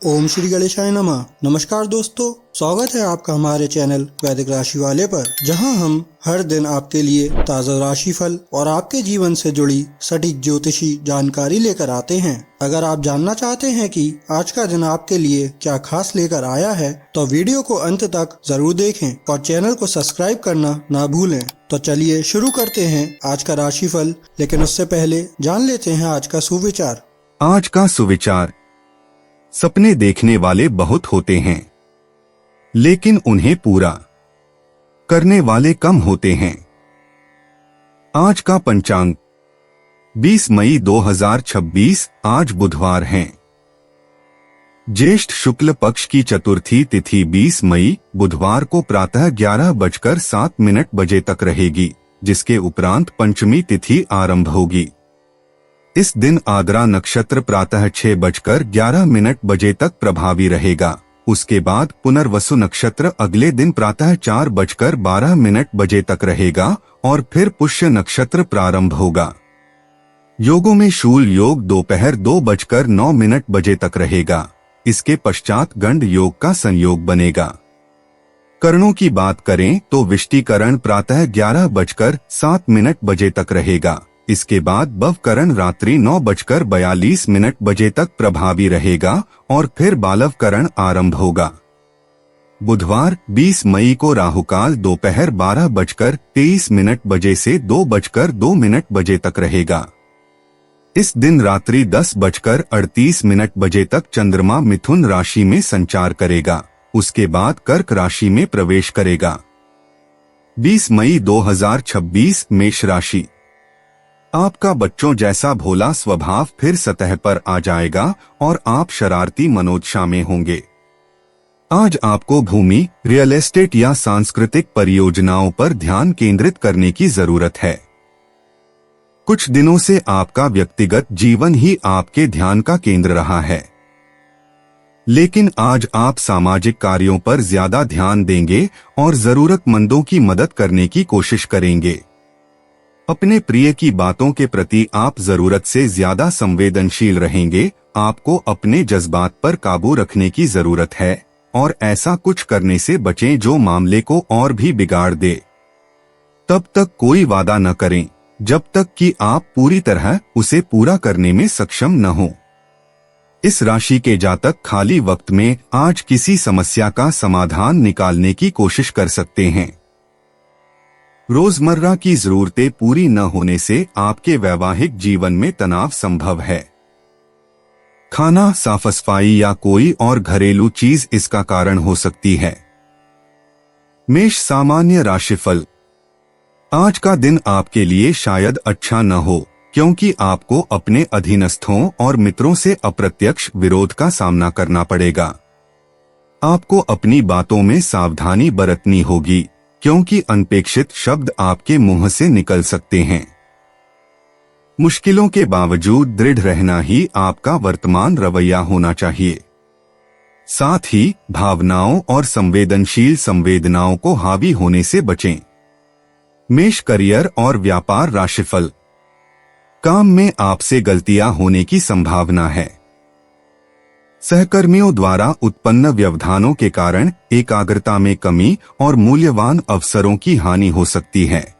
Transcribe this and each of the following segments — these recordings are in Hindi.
ओम श्री गणेशाय नमः। नमस्कार दोस्तों, स्वागत है आपका हमारे चैनल वैदिक राशि वाले पर, जहां हम हर दिन आपके लिए ताज़ा राशिफल और आपके जीवन से जुड़ी सटीक ज्योतिषी जानकारी लेकर आते हैं। अगर आप जानना चाहते हैं कि आज का दिन आपके लिए क्या खास लेकर आया है, तो वीडियो को अंत तक जरूर देखें और चैनल को सब्सक्राइब करना ना भूलें। तो चलिए शुरू करते हैं आज का राशिफल, लेकिन उससे पहले जान लेते हैं आज का सुविचार। आज का सुविचार। सपने देखने वाले बहुत होते हैं, लेकिन उन्हें पूरा करने वाले कम होते हैं। आज का पंचांग 20 मई 2026, आज बुधवार है। ज्येष्ठ शुक्ल पक्ष की चतुर्थी तिथि 20 मई बुधवार को प्रातः 11:07 तक रहेगी, जिसके उपरांत पंचमी तिथि आरंभ होगी। इस दिन आद्रा नक्षत्र प्रातः 6:11 तक प्रभावी रहेगा। उसके बाद पुनर्वसु नक्षत्र अगले दिन प्रातः 4:12 तक रहेगा और फिर पुष्य नक्षत्र प्रारंभ होगा। योगों में शूल योग दोपहर 2:09 तक रहेगा। इसके पश्चात गंड योग का संयोग बनेगा। करणों की बात करें तो विष्टिकरण प्रातः 11:07 तक रहेगा। इसके बाद बवकरण रात्रि 9:42 तक प्रभावी रहेगा और फिर बालवकरण आरंभ होगा। बुधवार 20 मई को राहुकाल दोपहर 12:23 से 2:02 तक रहेगा। इस दिन रात्रि 10:38 तक चंद्रमा मिथुन राशि में संचार करेगा। उसके बाद कर्क राशि में प्रवेश करेगा। 20 मई 2026 मेष राशि। आपका बच्चों जैसा भोला स्वभाव फिर सतह पर आ जाएगा और आप शरारती मनोदशा में होंगे। आज आपको भूमि, रियल एस्टेट या सांस्कृतिक परियोजनाओं पर ध्यान केंद्रित करने की जरूरत है। कुछ दिनों से आपका व्यक्तिगत जीवन ही आपके ध्यान का केंद्र रहा है, लेकिन आज आप सामाजिक कार्यों पर ज्यादा ध्यान देंगे और जरूरतमंदों की मदद करने की कोशिश करेंगे। अपने प्रिय की बातों के प्रति आप जरूरत से ज्यादा संवेदनशील रहेंगे। आपको अपने जज्बात पर काबू रखने की जरूरत है और ऐसा कुछ करने से बचें जो मामले को और भी बिगाड़ दे। तब तक कोई वादा न करें जब तक कि आप पूरी तरह उसे पूरा करने में सक्षम न हो। इस राशि के जातक खाली वक्त में आज किसी समस्या का समाधान निकालने की कोशिश कर सकते हैं। रोजमर्रा की जरूरतें पूरी न होने से आपके वैवाहिक जीवन में तनाव संभव है। खाना, साफ सफाई या कोई और घरेलू चीज इसका कारण हो सकती है। मेष सामान्य राशिफल। आज का दिन आपके लिए शायद अच्छा न हो, क्योंकि आपको अपने अधीनस्थों और मित्रों से अप्रत्यक्ष विरोध का सामना करना पड़ेगा। आपको अपनी बातों में सावधानी बरतनी होगी, क्योंकि अनपेक्षित शब्द आपके मुंह से निकल सकते हैं। मुश्किलों के बावजूद दृढ़ रहना ही आपका वर्तमान रवैया होना चाहिए। साथ ही भावनाओं और संवेदनशील संवेदनाओं को हावी होने से बचें। मेष करियर और व्यापार राशिफल। काम में आपसे गलतियां होने की संभावना है। सहकर्मियों द्वारा उत्पन्न व्यवधानों के कारण एकाग्रता में कमी और मूल्यवान अवसरों की हानि हो सकती है।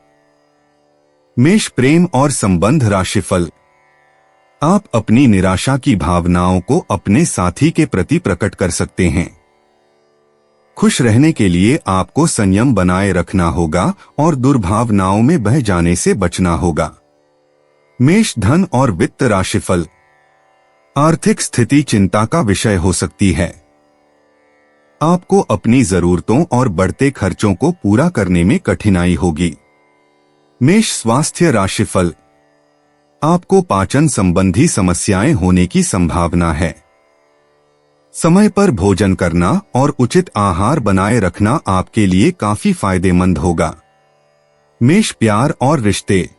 मेष प्रेम और संबंध राशिफल। आप अपनी निराशा की भावनाओं को अपने साथी के प्रति प्रकट कर सकते हैं। खुश रहने के लिए आपको संयम बनाए रखना होगा और दुर्भावनाओं में बह जाने से बचना होगा। मेष धन और वित्त राशिफल। आर्थिक स्थिति चिंता का विषय हो सकती है। आपको अपनी जरूरतों और बढ़ते खर्चों को पूरा करने में कठिनाई होगी। मेष स्वास्थ्य राशिफल। आपको पाचन संबंधी समस्याएं होने की संभावना है। समय पर भोजन करना और उचित आहार बनाए रखना आपके लिए काफी फायदेमंद होगा। मेष प्यार और रिश्ते।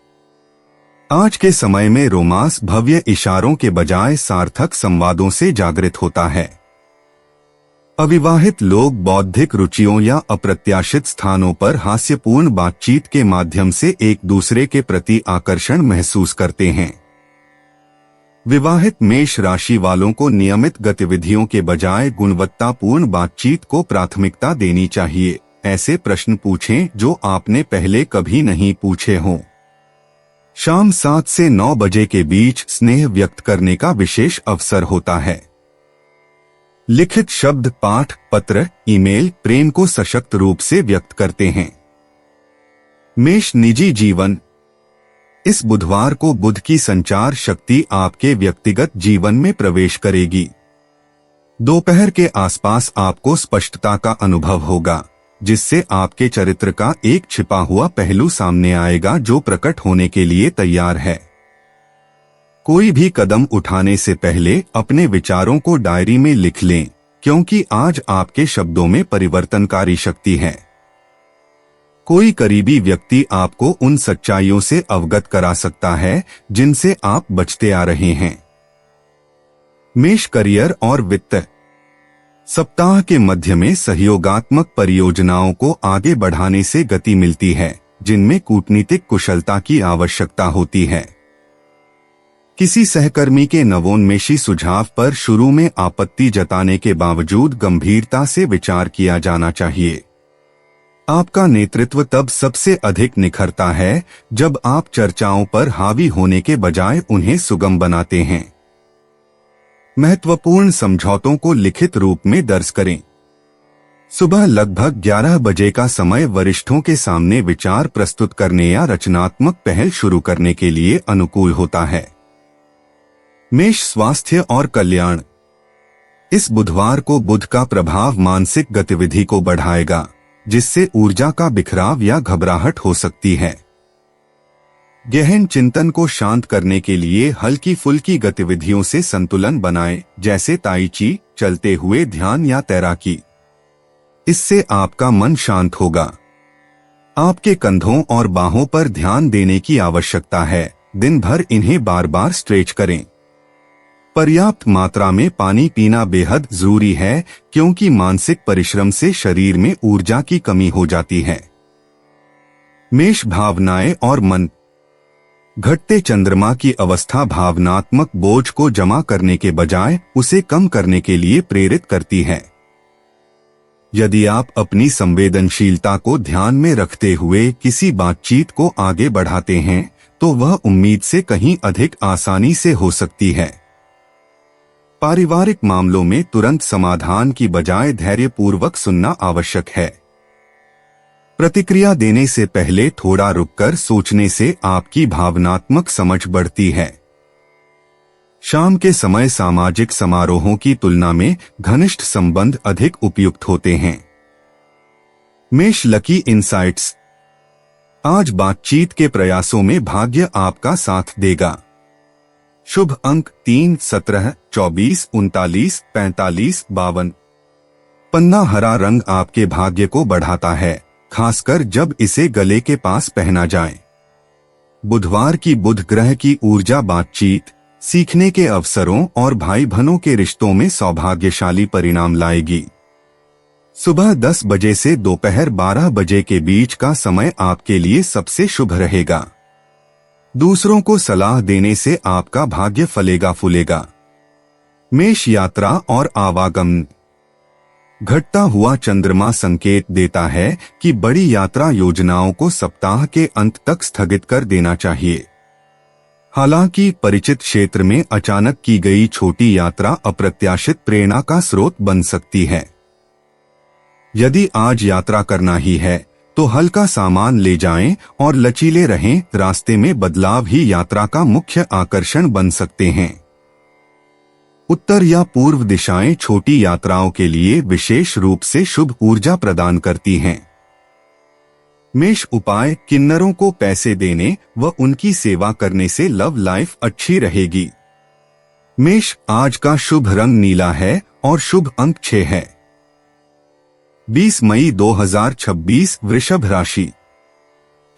आज के समय में रोमांस भव्य इशारों के बजाय सार्थक संवादों से जागृत होता है। अविवाहित लोग बौद्धिक रुचियों या अप्रत्याशित स्थानों पर हास्यपूर्ण बातचीत के माध्यम से एक दूसरे के प्रति आकर्षण महसूस करते हैं। विवाहित मेष राशि वालों को नियमित गतिविधियों के बजाय गुणवत्तापूर्ण बातचीत को प्राथमिकता देनी चाहिए। ऐसे प्रश्न पूछें जो आपने पहले कभी नहीं पूछे हों। शाम 7 से 9 बजे के बीच स्नेह व्यक्त करने का विशेष अवसर होता है। लिखित शब्द, पाठ, पत्र, ईमेल प्रेम को सशक्त रूप से व्यक्त करते हैं। मेष निजी जीवन। इस बुधवार को बुध की संचार शक्ति आपके व्यक्तिगत जीवन में प्रवेश करेगी। दोपहर के आसपास आपको स्पष्टता का अनुभव होगा, जिससे आपके चरित्र का एक छिपा हुआ पहलू सामने आएगा जो प्रकट होने के लिए तैयार है। कोई भी कदम उठाने से पहले अपने विचारों को डायरी में लिख लें, क्योंकि आज आपके शब्दों में परिवर्तनकारी शक्ति है। कोई करीबी व्यक्ति आपको उन सच्चाइयों से अवगत करा सकता है जिनसे आप बचते आ रहे हैं। मेष करियर और वित्त। सप्ताह के मध्य में सहयोगात्मक परियोजनाओं को आगे बढ़ाने से गति मिलती है, जिनमें कूटनीतिक कुशलता की आवश्यकता होती है। किसी सहकर्मी के नवोन्मेषी सुझाव पर शुरू में आपत्ति जताने के बावजूद गंभीरता से विचार किया जाना चाहिए। आपका नेतृत्व तब सबसे अधिक निखरता है जब आप चर्चाओं पर हावी होने के बजाय उन्हें सुगम बनाते हैं। महत्वपूर्ण समझौतों को लिखित रूप में दर्ज करें। सुबह लगभग 11 बजे का समय वरिष्ठों के सामने विचार प्रस्तुत करने या रचनात्मक पहल शुरू करने के लिए अनुकूल होता है। मेष स्वास्थ्य और कल्याण। इस बुधवार को बुध का प्रभाव मानसिक गतिविधि को बढ़ाएगा, जिससे ऊर्जा का बिखराव या घबराहट हो सकती है। गहन चिंतन को शांत करने के लिए हल्की फुल्की गतिविधियों से संतुलन बनाएं, जैसे ताई ची, चलते हुए ध्यान या तैराकी। इससे आपका मन शांत होगा। आपके कंधों और बाहों पर ध्यान देने की आवश्यकता है। दिन भर इन्हें बार बार स्ट्रेच करें। पर्याप्त मात्रा में पानी पीना बेहद जरूरी है, क्योंकि मानसिक परिश्रम से शरीर में ऊर्जा की कमी हो जाती है। मेष भावनाएं और मन। घटते चंद्रमा की अवस्था भावनात्मक बोझ को जमा करने के बजाय उसे कम करने के लिए प्रेरित करती है। यदि आप अपनी संवेदनशीलता को ध्यान में रखते हुए किसी बातचीत को आगे बढ़ाते हैं, तो वह उम्मीद से कहीं अधिक आसानी से हो सकती है। पारिवारिक मामलों में तुरंत समाधान की बजाय धैर्यपूर्वक सुनना आवश्यक है। प्रतिक्रिया देने से पहले थोड़ा रुककर सोचने से आपकी भावनात्मक समझ बढ़ती है। शाम के समय सामाजिक समारोहों की तुलना में घनिष्ठ संबंध अधिक उपयुक्त होते हैं। मेष लकी इनसाइट्स। आज बातचीत के प्रयासों में भाग्य आपका साथ देगा। शुभ अंक 3, 17, 24, 39, 45, 52। पन्ना हरा रंग आपके भाग्य को बढ़ाता है, खासकर जब इसे गले के पास पहना जाए। बुधवार की बुध ग्रह की ऊर्जा बातचीत, सीखने के अवसरों और भाई बहनों के रिश्तों में सौभाग्यशाली परिणाम लाएगी। सुबह 10 बजे से दोपहर 12 बजे के बीच का समय आपके लिए सबसे शुभ रहेगा। दूसरों को सलाह देने से आपका भाग्य फलेगा फूलेगा। मेष यात्रा और आवागमन। घटता हुआ चंद्रमा संकेत देता है कि बड़ी यात्रा योजनाओं को सप्ताह के अंत तक स्थगित कर देना चाहिए। हालांकि परिचित क्षेत्र में अचानक की गई छोटी यात्रा अप्रत्याशित प्रेरणा का स्रोत बन सकती है। यदि आज यात्रा करना ही है तो हल्का सामान ले जाएं और लचीले रहें। रास्ते में बदलाव ही यात्रा का मुख्य आकर्षण बन सकते हैं। उत्तर या पूर्व दिशाएं छोटी यात्राओं के लिए विशेष रूप से शुभ ऊर्जा प्रदान करती हैं। मेष उपाय। किन्नरों को पैसे देने व उनकी सेवा करने से लव लाइफ अच्छी रहेगी। मेष, आज का शुभ रंग नीला है और शुभ अंक 6 है। 20 मई 2026 वृषभ राशि।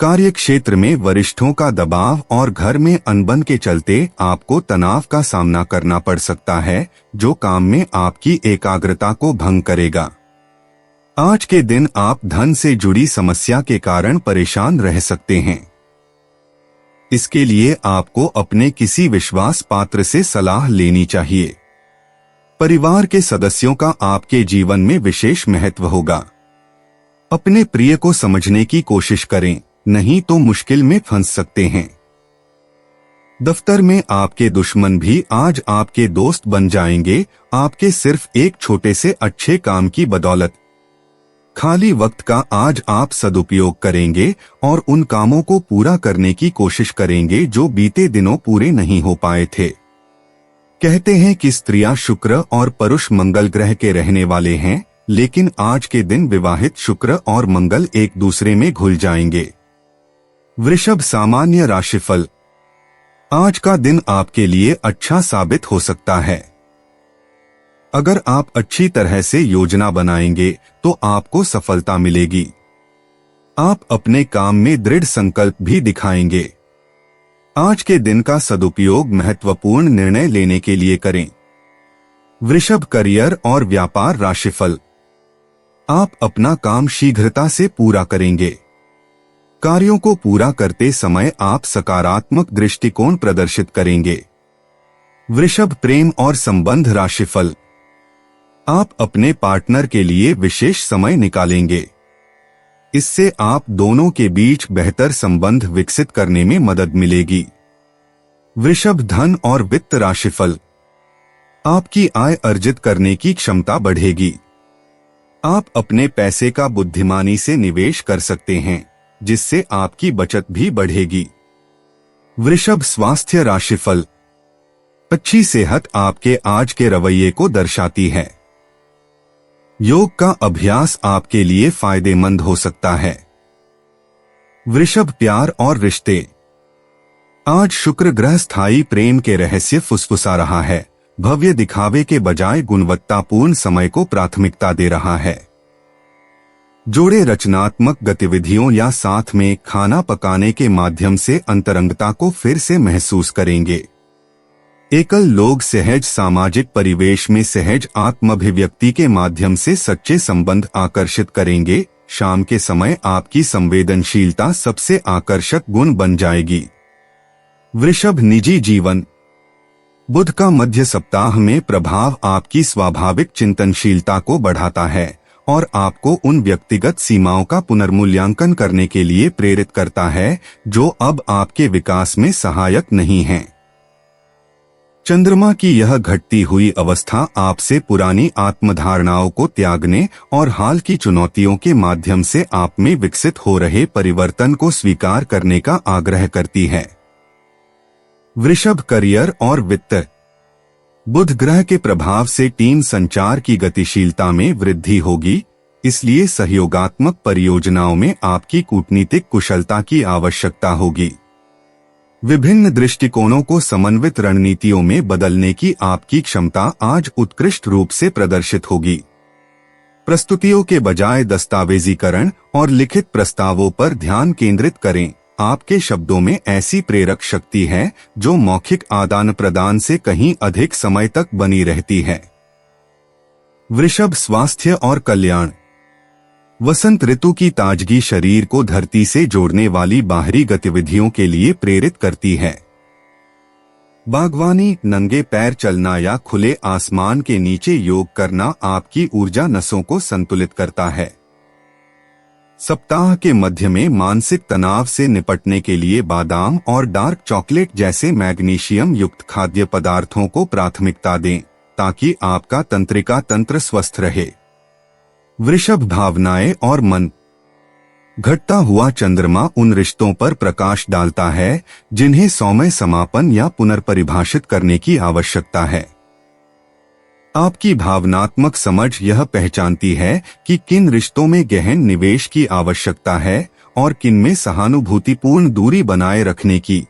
कार्य क्षेत्र में वरिष्ठों का दबाव और घर में अनबन के चलते आपको तनाव का सामना करना पड़ सकता है, जो काम में आपकी एकाग्रता को भंग करेगा। आज के दिन आप धन से जुड़ी समस्या के कारण परेशान रह सकते हैं। इसके लिए आपको अपने किसी विश्वास पात्र से सलाह लेनी चाहिए। परिवार के सदस्यों का आपके जीवन में विशेष महत्व होगा। अपने प्रिय को समझने की कोशिश करें, नहीं तो मुश्किल में फंस सकते हैं। दफ्तर में आपके दुश्मन भी आज आपके दोस्त बन जाएंगे, आपके सिर्फ एक छोटे से अच्छे काम की बदौलत। खाली वक्त का आज आप सदुपयोग करेंगे और उन कामों को पूरा करने की कोशिश करेंगे जो बीते दिनों पूरे नहीं हो पाए थे। कहते हैं कि स्त्रियां शुक्र और पुरुष मंगल ग्रह के रहने वाले हैं, लेकिन आज के दिन विवाहित शुक्र और मंगल एक दूसरे में घुल जाएंगे। वृषभ सामान्य राशिफल। आज का दिन आपके लिए अच्छा साबित हो सकता है। अगर आप अच्छी तरह से योजना बनाएंगे तो आपको सफलता मिलेगी। आप अपने काम में दृढ़ संकल्प भी दिखाएंगे। आज के दिन का सदुपयोग महत्वपूर्ण निर्णय लेने के लिए करें। वृषभ करियर और व्यापार राशिफल। आप अपना काम शीघ्रता से पूरा करेंगे। कार्यों को पूरा करते समय आप सकारात्मक दृष्टिकोण प्रदर्शित करेंगे। वृषभ प्रेम और संबंध राशिफल। आप अपने पार्टनर के लिए विशेष समय निकालेंगे। इससे आप दोनों के बीच बेहतर संबंध विकसित करने में मदद मिलेगी। वृषभ धन और वित्त राशिफल। आपकी आय अर्जित करने की क्षमता बढ़ेगी। आप अपने पैसे का बुद्धिमानी से निवेश कर सकते हैं, जिससे आपकी बचत भी बढ़ेगी। वृषभ स्वास्थ्य राशिफल। अच्छी सेहत आपके आज के रवैये को दर्शाती है। योग का अभ्यास आपके लिए फायदेमंद हो सकता है। वृषभ प्यार और रिश्ते। आज शुक्र ग्रह स्थायी प्रेम के रहस्य फुसफुसा रहा है, भव्य दिखावे के बजाय गुणवत्तापूर्ण समय को प्राथमिकता दे रहा है। जोड़े रचनात्मक गतिविधियों या साथ में खाना पकाने के माध्यम से अंतरंगता को फिर से महसूस करेंगे। एकल लोग सहज सामाजिक परिवेश में सहज आत्माभिव्यक्ति के माध्यम से सच्चे संबंध आकर्षित करेंगे। शाम के समय आपकी संवेदनशीलता सबसे आकर्षक गुण बन जाएगी। वृषभ निजी जीवन। बुध का मध्य सप्ताह में प्रभाव आपकी स्वाभाविक चिंतनशीलता को बढ़ाता है और आपको उन व्यक्तिगत सीमाओं का पुनर्मूल्यांकन करने के लिए प्रेरित करता है जो अब आपके विकास में सहायक नहीं हैं। चंद्रमा की यह घटती हुई अवस्था आपसे पुरानी आत्मधारणाओं को त्यागने और हाल की चुनौतियों के माध्यम से आप में विकसित हो रहे परिवर्तन को स्वीकार करने का आग्रह करती है। वृषभ करियर और वित्त। बुध ग्रह के प्रभाव से टीम संचार की गतिशीलता में वृद्धि होगी, इसलिए सहयोगात्मक परियोजनाओं में आपकी कूटनीतिक कुशलता की आवश्यकता होगी। विभिन्न दृष्टिकोणों को समन्वित रणनीतियों में बदलने की आपकी क्षमता आज उत्कृष्ट रूप से प्रदर्शित होगी। प्रस्तुतियों के बजाय दस्तावेजीकरण और लिखित प्रस्तावों पर ध्यान केंद्रित करें। आपके शब्दों में ऐसी प्रेरक शक्ति है जो मौखिक आदान प्रदान से कहीं अधिक समय तक बनी रहती है। वृषभ स्वास्थ्य और कल्याण। वसंत ऋतु की ताजगी शरीर को धरती से जोड़ने वाली बाहरी गतिविधियों के लिए प्रेरित करती है। बागवानी, नंगे पैर चलना या खुले आसमान के नीचे योग करना आपकी ऊर्जा नसों को संतुलित करता है। सप्ताह के मध्य में मानसिक तनाव से निपटने के लिए बादाम और डार्क चॉकलेट जैसे मैग्नीशियम युक्त खाद्य पदार्थों को प्राथमिकता दें, ताकि आपका तंत्रिका तंत्र स्वस्थ रहे। वृषभ भावनाएं और मन। घटता हुआ चंद्रमा उन रिश्तों पर प्रकाश डालता है जिन्हें सौम्य समापन या पुनर्परिभाषित करने की आवश्यकता है। आपकी भावनात्मक समझ यह पहचानती है कि किन रिश्तों में गहन निवेश की आवश्यकता है और किन में सहानुभूतिपूर्ण दूरी बनाए रखने की।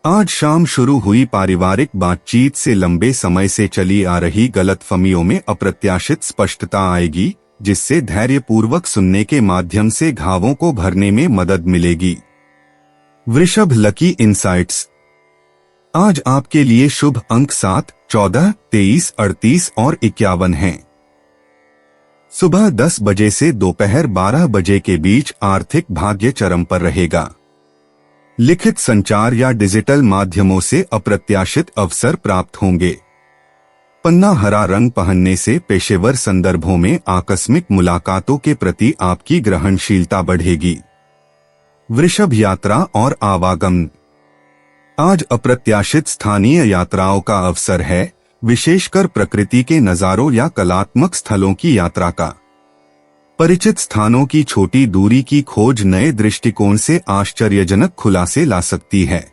आज शाम शुरू हुई पारिवारिक बातचीत से लंबे समय से चली आ रही गलतफहमियों में अप्रत्याशित स्पष्टता आएगी, जिससे धैर्यपूर्वक सुनने के माध्यम से घावों को भरने में मदद मिलेगी। वृषभ लकी इनसाइट्स। आज आपके लिए शुभ अंक 7, 14, 23, 38 और 51 हैं। सुबह 10 बजे से दोपहर 12 बजे के बीच आर्थिक भाग्य चरम पर रहेगा। लिखित संचार या डिजिटल माध्यमों से अप्रत्याशित अवसर प्राप्त होंगे। पन्ना हरा रंग पहनने से पेशेवर संदर्भों में आकस्मिक मुलाकातों के प्रति आपकी ग्रहणशीलता बढ़ेगी। वृषभ यात्रा और आवागमन। आज अप्रत्याशित स्थानीय यात्राओं का अवसर है, विशेषकर प्रकृति के नज़ारों या कलात्मक स्थलों की यात्रा का। परिचित स्थानों की छोटी दूरी की खोज नए दृष्टिकोण से आश्चर्यजनक खुलासे ला सकती है।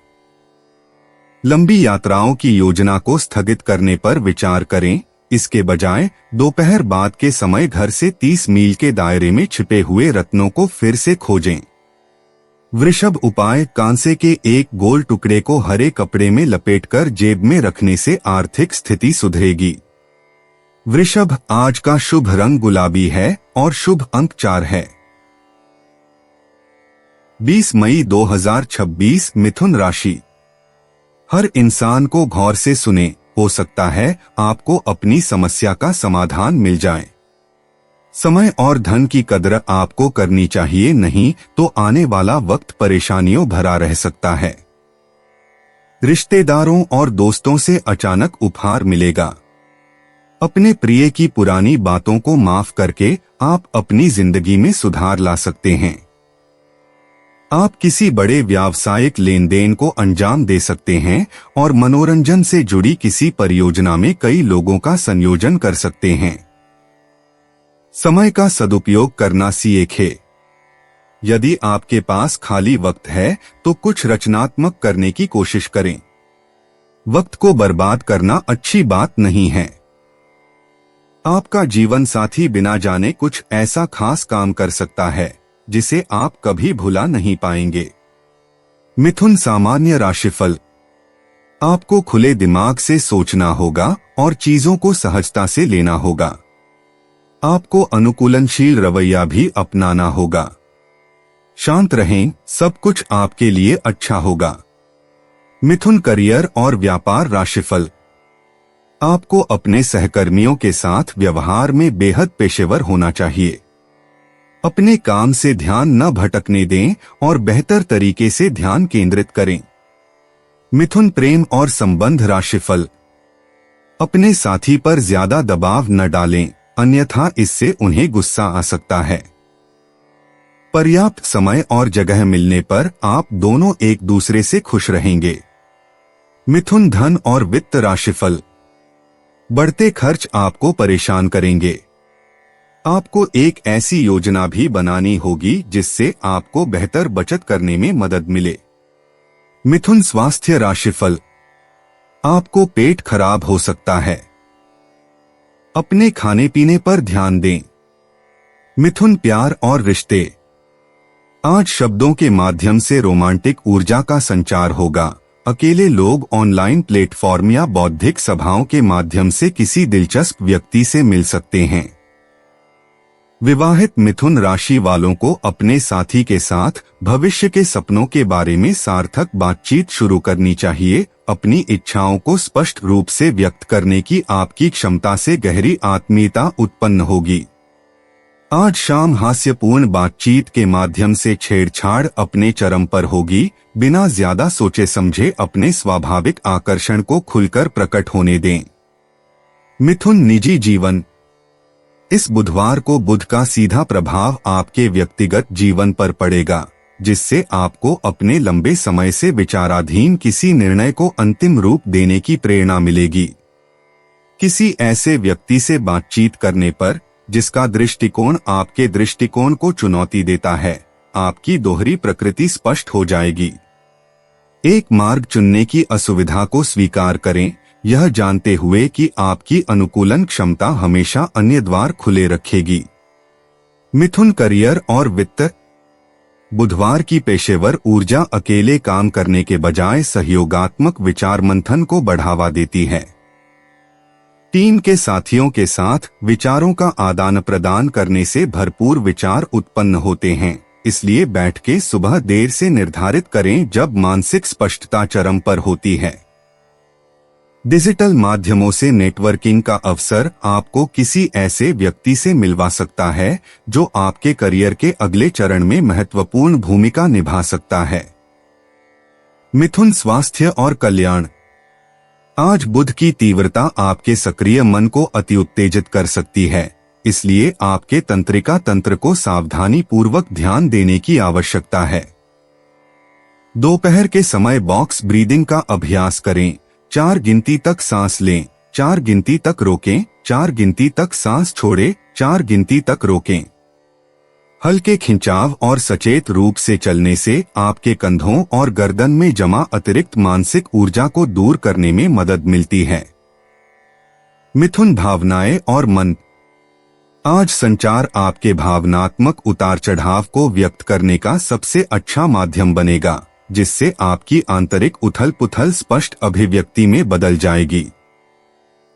लंबी यात्राओं की योजना को स्थगित करने पर विचार करें, इसके बजाय दोपहर बाद के समय घर से 30 मील के दायरे में छिपे हुए रत्नों को फिर से खोजें। वृषभ उपाय, कांसे के एक गोल टुकड़े को हरे कपड़े में लपेटकर जेब में रखने से आर्थिक स्थिति सुधरेगी। वृषभ, आज का शुभ रंग गुलाबी है और शुभ अंक 4 है। 20 मई 2026 मिथुन राशि। हर इंसान को गौर से सुने, हो सकता है आपको अपनी समस्या का समाधान मिल जाए। समय और धन की कदर आपको करनी चाहिए, नहीं तो आने वाला वक्त परेशानियों भरा रह सकता है। रिश्तेदारों और दोस्तों से अचानक उपहार मिलेगा। अपने प्रिय की पुरानी बातों को माफ करके आप अपनी जिंदगी में सुधार ला सकते हैं। आप किसी बड़े व्यावसायिक लेन देन को अंजाम दे सकते हैं और मनोरंजन से जुड़ी किसी परियोजना में कई लोगों का संयोजन कर सकते हैं। समय का सदुपयोग करना सीखें। यदि आपके पास खाली वक्त है तो कुछ रचनात्मक करने की कोशिश करें। वक्त को बर्बाद करना अच्छी बात नहीं है। आपका जीवन साथी बिना जाने कुछ ऐसा खास काम कर सकता है जिसे आप कभी भुला नहीं पाएंगे। मिथुन सामान्य राशिफल। आपको खुले दिमाग से सोचना होगा और चीजों को सहजता से लेना होगा। आपको अनुकूलनशील रवैया भी अपनाना होगा। शांत रहें, सब कुछ आपके लिए अच्छा होगा। मिथुन करियर और व्यापार राशिफल। आपको अपने सहकर्मियों के साथ व्यवहार में बेहद पेशेवर होना चाहिए। अपने काम से ध्यान न भटकने दें और बेहतर तरीके से ध्यान केंद्रित करें। मिथुन प्रेम और संबंध राशिफल। अपने साथी पर ज्यादा दबाव न डालें, अन्यथा इससे उन्हें गुस्सा आ सकता है। पर्याप्त समय और जगह मिलने पर आप दोनों एक दूसरे से खुश रहेंगे। मिथुन धन और वित्त राशिफल। बढ़ते खर्च आपको परेशान करेंगे। आपको एक ऐसी योजना भी बनानी होगी जिससे आपको बेहतर बचत करने में मदद मिले। मिथुन स्वास्थ्य राशिफल। आपको पेट खराब हो सकता है। अपने खाने पीने पर ध्यान दें। मिथुन प्यार और रिश्ते। आज शब्दों के माध्यम से रोमांटिक ऊर्जा का संचार होगा। अकेले लोग ऑनलाइन प्लेटफॉर्म या बौद्धिक सभाओं के माध्यम से किसी दिलचस्प व्यक्ति से मिल सकते हैं। विवाहित मिथुन राशि वालों को अपने साथी के साथ भविष्य के सपनों के बारे में सार्थक बातचीत शुरू करनी चाहिए। अपनी इच्छाओं को स्पष्ट रूप से व्यक्त करने की आपकी क्षमता से गहरी आत्मीयता उत्पन्न होगी। आज शाम हास्यपूर्ण बातचीत के माध्यम से छेड़छाड़ अपने चरम पर होगी। बिना ज्यादा सोचे समझे अपने स्वाभाविक आकर्षण को खुलकर प्रकट होने दें। मिथुन निजी जीवन। इस बुधवार को बुध का सीधा प्रभाव आपके व्यक्तिगत जीवन पर पड़ेगा, जिससे आपको अपने लंबे समय से विचाराधीन किसी निर्णय को अंतिम रूप देने की प्रेरणा मिलेगी। किसी ऐसे व्यक्ति से बातचीत करने पर जिसका दृष्टिकोण आपके दृष्टिकोण को चुनौती देता है, आपकी दोहरी प्रकृति स्पष्ट हो जाएगी। एक मार्ग चुनने की असुविधा को स्वीकार करें, यह जानते हुए कि आपकी अनुकूलन क्षमता हमेशा अन्य द्वार खुले रखेगी। मिथुन करियर और वित्त। बुधवार की पेशेवर ऊर्जा अकेले काम करने के बजाय सहयोगात्मक विचार मंथन को बढ़ावा देती है। टीम के साथियों के साथ विचारों का आदान प्रदान करने से भरपूर विचार उत्पन्न होते हैं, इसलिए बैठ के सुबह देर से निर्धारित करें जब मानसिक स्पष्टता चरम पर होती है। डिजिटल माध्यमों से नेटवर्किंग का अवसर आपको किसी ऐसे व्यक्ति से मिलवा सकता है जो आपके करियर के अगले चरण में महत्वपूर्ण भूमिका निभा सकता है। मिथुन, स्वास्थ्य और कल्याण। आज बुध की तीव्रता आपके सक्रिय मन को अति उत्तेजित कर सकती है, इसलिए आपके तंत्रिका तंत्र को सावधानी पूर्वक ध्यान देने की आवश्यकता है। दोपहर के समय बॉक्स ब्रीदिंग का अभ्यास करें। 4 गिनती तक सांस लें, 4 गिनती तक रोकें, 4 गिनती तक सांस छोड़ें, 4 गिनती तक रोकें। हल्के खिंचाव और सचेत रूप से चलने से आपके कंधों और गर्दन में जमा अतिरिक्त मानसिक ऊर्जा को दूर करने में मदद मिलती है। मिथुन, भावनाएं और मन। आज संचार आपके भावनात्मक उतार चढ़ाव को व्यक्त करने का सबसे अच्छा माध्यम बनेगा, जिससे आपकी आंतरिक उथल पुथल स्पष्ट अभिव्यक्ति में बदल जाएगी।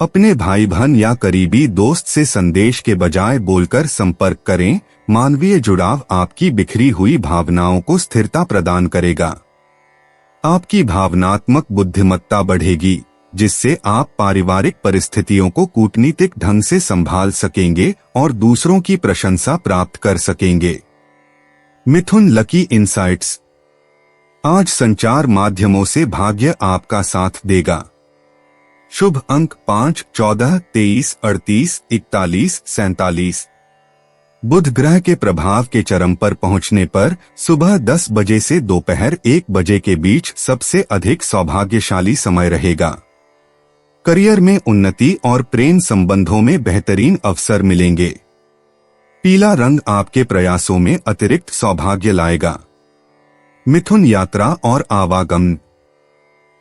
अपने भाई बहन या करीबी दोस्त से संदेश के बजाय बोलकर संपर्क करें। मानवीय जुड़ाव आपकी बिखरी हुई भावनाओं को स्थिरता प्रदान करेगा। आपकी भावनात्मक बुद्धिमत्ता बढ़ेगी, जिससे आप पारिवारिक परिस्थितियों को कूटनीतिक ढंग से संभाल सकेंगे और दूसरों की प्रशंसा प्राप्त कर सकेंगे। मिथुन, लकी इनसाइट्स। आज संचार माध्यमों से भाग्य आपका साथ देगा। शुभ अंक 5, 14, 23, 38, 41, 47। बुध ग्रह के प्रभाव के चरम पर पहुंचने पर सुबह 10 बजे से दोपहर 1 बजे के बीच सबसे अधिक सौभाग्यशाली समय रहेगा। करियर में उन्नति और प्रेम संबंधों में बेहतरीन अवसर मिलेंगे। पीला रंग आपके प्रयासों में अतिरिक्त सौभाग्य लाएगा। मिथुन, यात्रा और आवागमन।